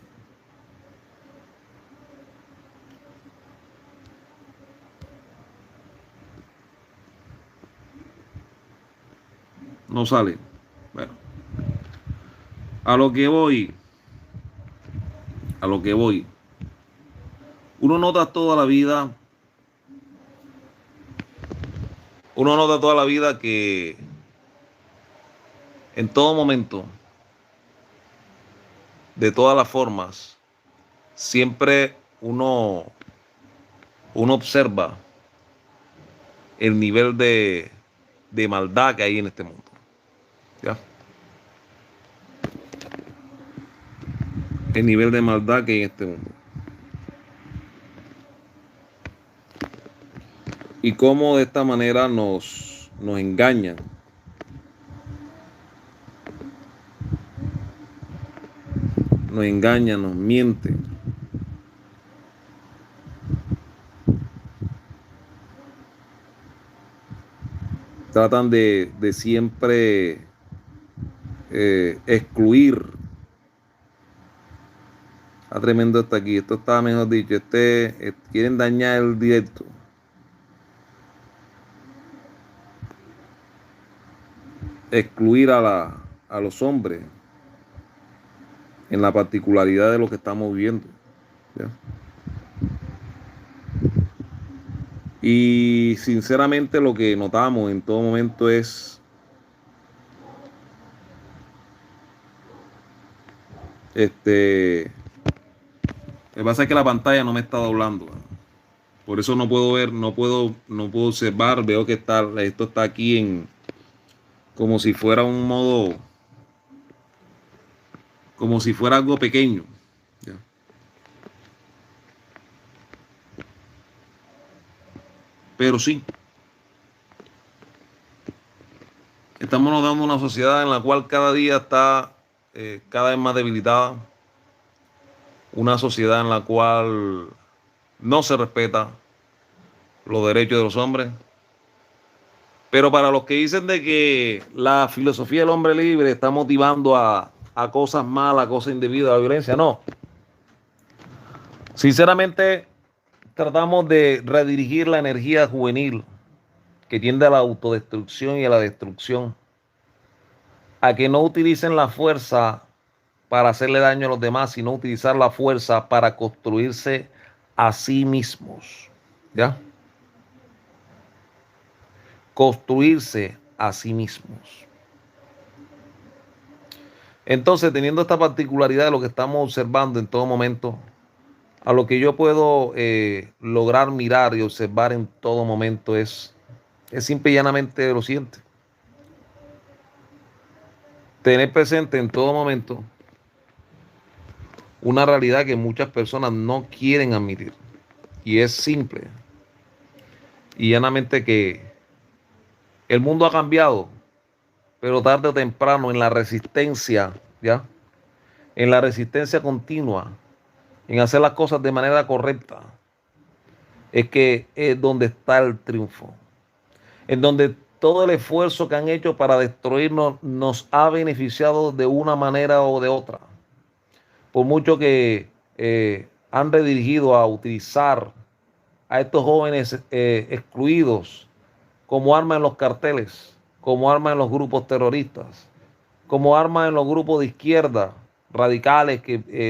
No sale. Bueno, a lo que voy. A lo que voy. Uno nota toda la vida. Uno nota toda la vida que en todo momento, de todas las formas, siempre uno observa el nivel de maldad que hay en este mundo. ¿Ya? El nivel de maldad que hay en este mundo. Y cómo de esta manera nos engañan. Nos engañan, nos mienten. Tratan de siempre excluir. Está tremendo esto aquí. Esto está, mejor dicho, quieren dañar el directo. Excluir a los hombres en la particularidad de lo que estamos viendo. ¿Ya? Y sinceramente lo que notamos en todo momento es lo que pasa es que la pantalla no me está doblando. Por eso no puedo ver, no puedo observar. Veo que esto está aquí como si fuera un modo, como si fuera algo pequeño. ¿Ya? Pero sí, estamos notando una sociedad en la cual cada día está cada vez más debilitada. Una sociedad en la cual no se respeta los derechos de los hombres. Pero para los que dicen de que la filosofía del hombre libre está motivando a cosas malas, a cosas indebidas, a la violencia, no. Sinceramente, tratamos de redirigir la energía juvenil que tiende a la autodestrucción y a la destrucción, a que no utilicen la fuerza para hacerle daño a los demás, sino utilizar la fuerza para construirse a sí mismos. ¿Ya? Construirse a sí mismos. Entonces, teniendo esta particularidad de lo que estamos observando en todo momento, a lo que yo puedo lograr mirar y observar en todo momento es simple y llanamente lo siguiente. Tener presente en todo momento una realidad que muchas personas no quieren admitir. Y es simple y llanamente que el mundo ha cambiado, pero tarde o temprano en la resistencia, ¿ya? En la resistencia continua, en hacer las cosas de manera correcta, es que es donde está el triunfo. En donde todo el esfuerzo que han hecho para destruirnos nos ha beneficiado de una manera o de otra. Por mucho que han redirigido a utilizar a estos jóvenes excluidos como arma en los carteles, como arma en los grupos terroristas, como arma en los grupos de izquierda, radicales,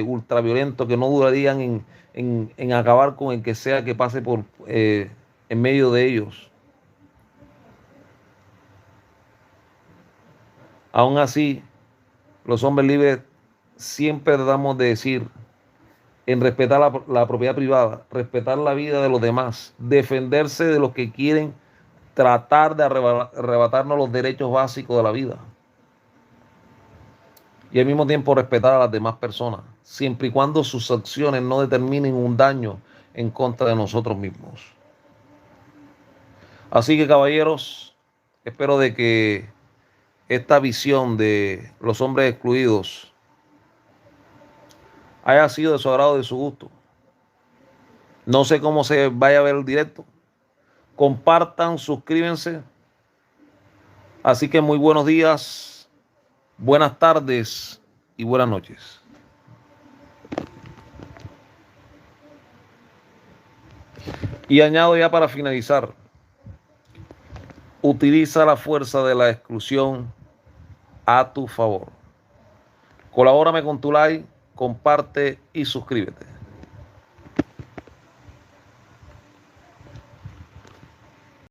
ultraviolentos, que no durarían en acabar con el que sea que pase por en medio de ellos. Aún así, los hombres libres siempre tratamos de decir en respetar la propiedad privada, respetar la vida de los demás, defenderse de los que quieren tratar de arrebatarnos los derechos básicos de la vida. Y al mismo tiempo respetar a las demás personas, siempre y cuando sus acciones no determinen un daño en contra de nosotros mismos. Así que, caballeros, espero de que esta visión de los hombres excluidos haya sido de su agrado, de su gusto. No sé cómo se vaya a ver el directo. Compartan, suscríbanse. Así que muy buenos días, buenas tardes y buenas noches. Y añado ya para finalizar, utiliza la fuerza de la exclusión a tu favor. Colabórame con tu like, comparte y suscríbete.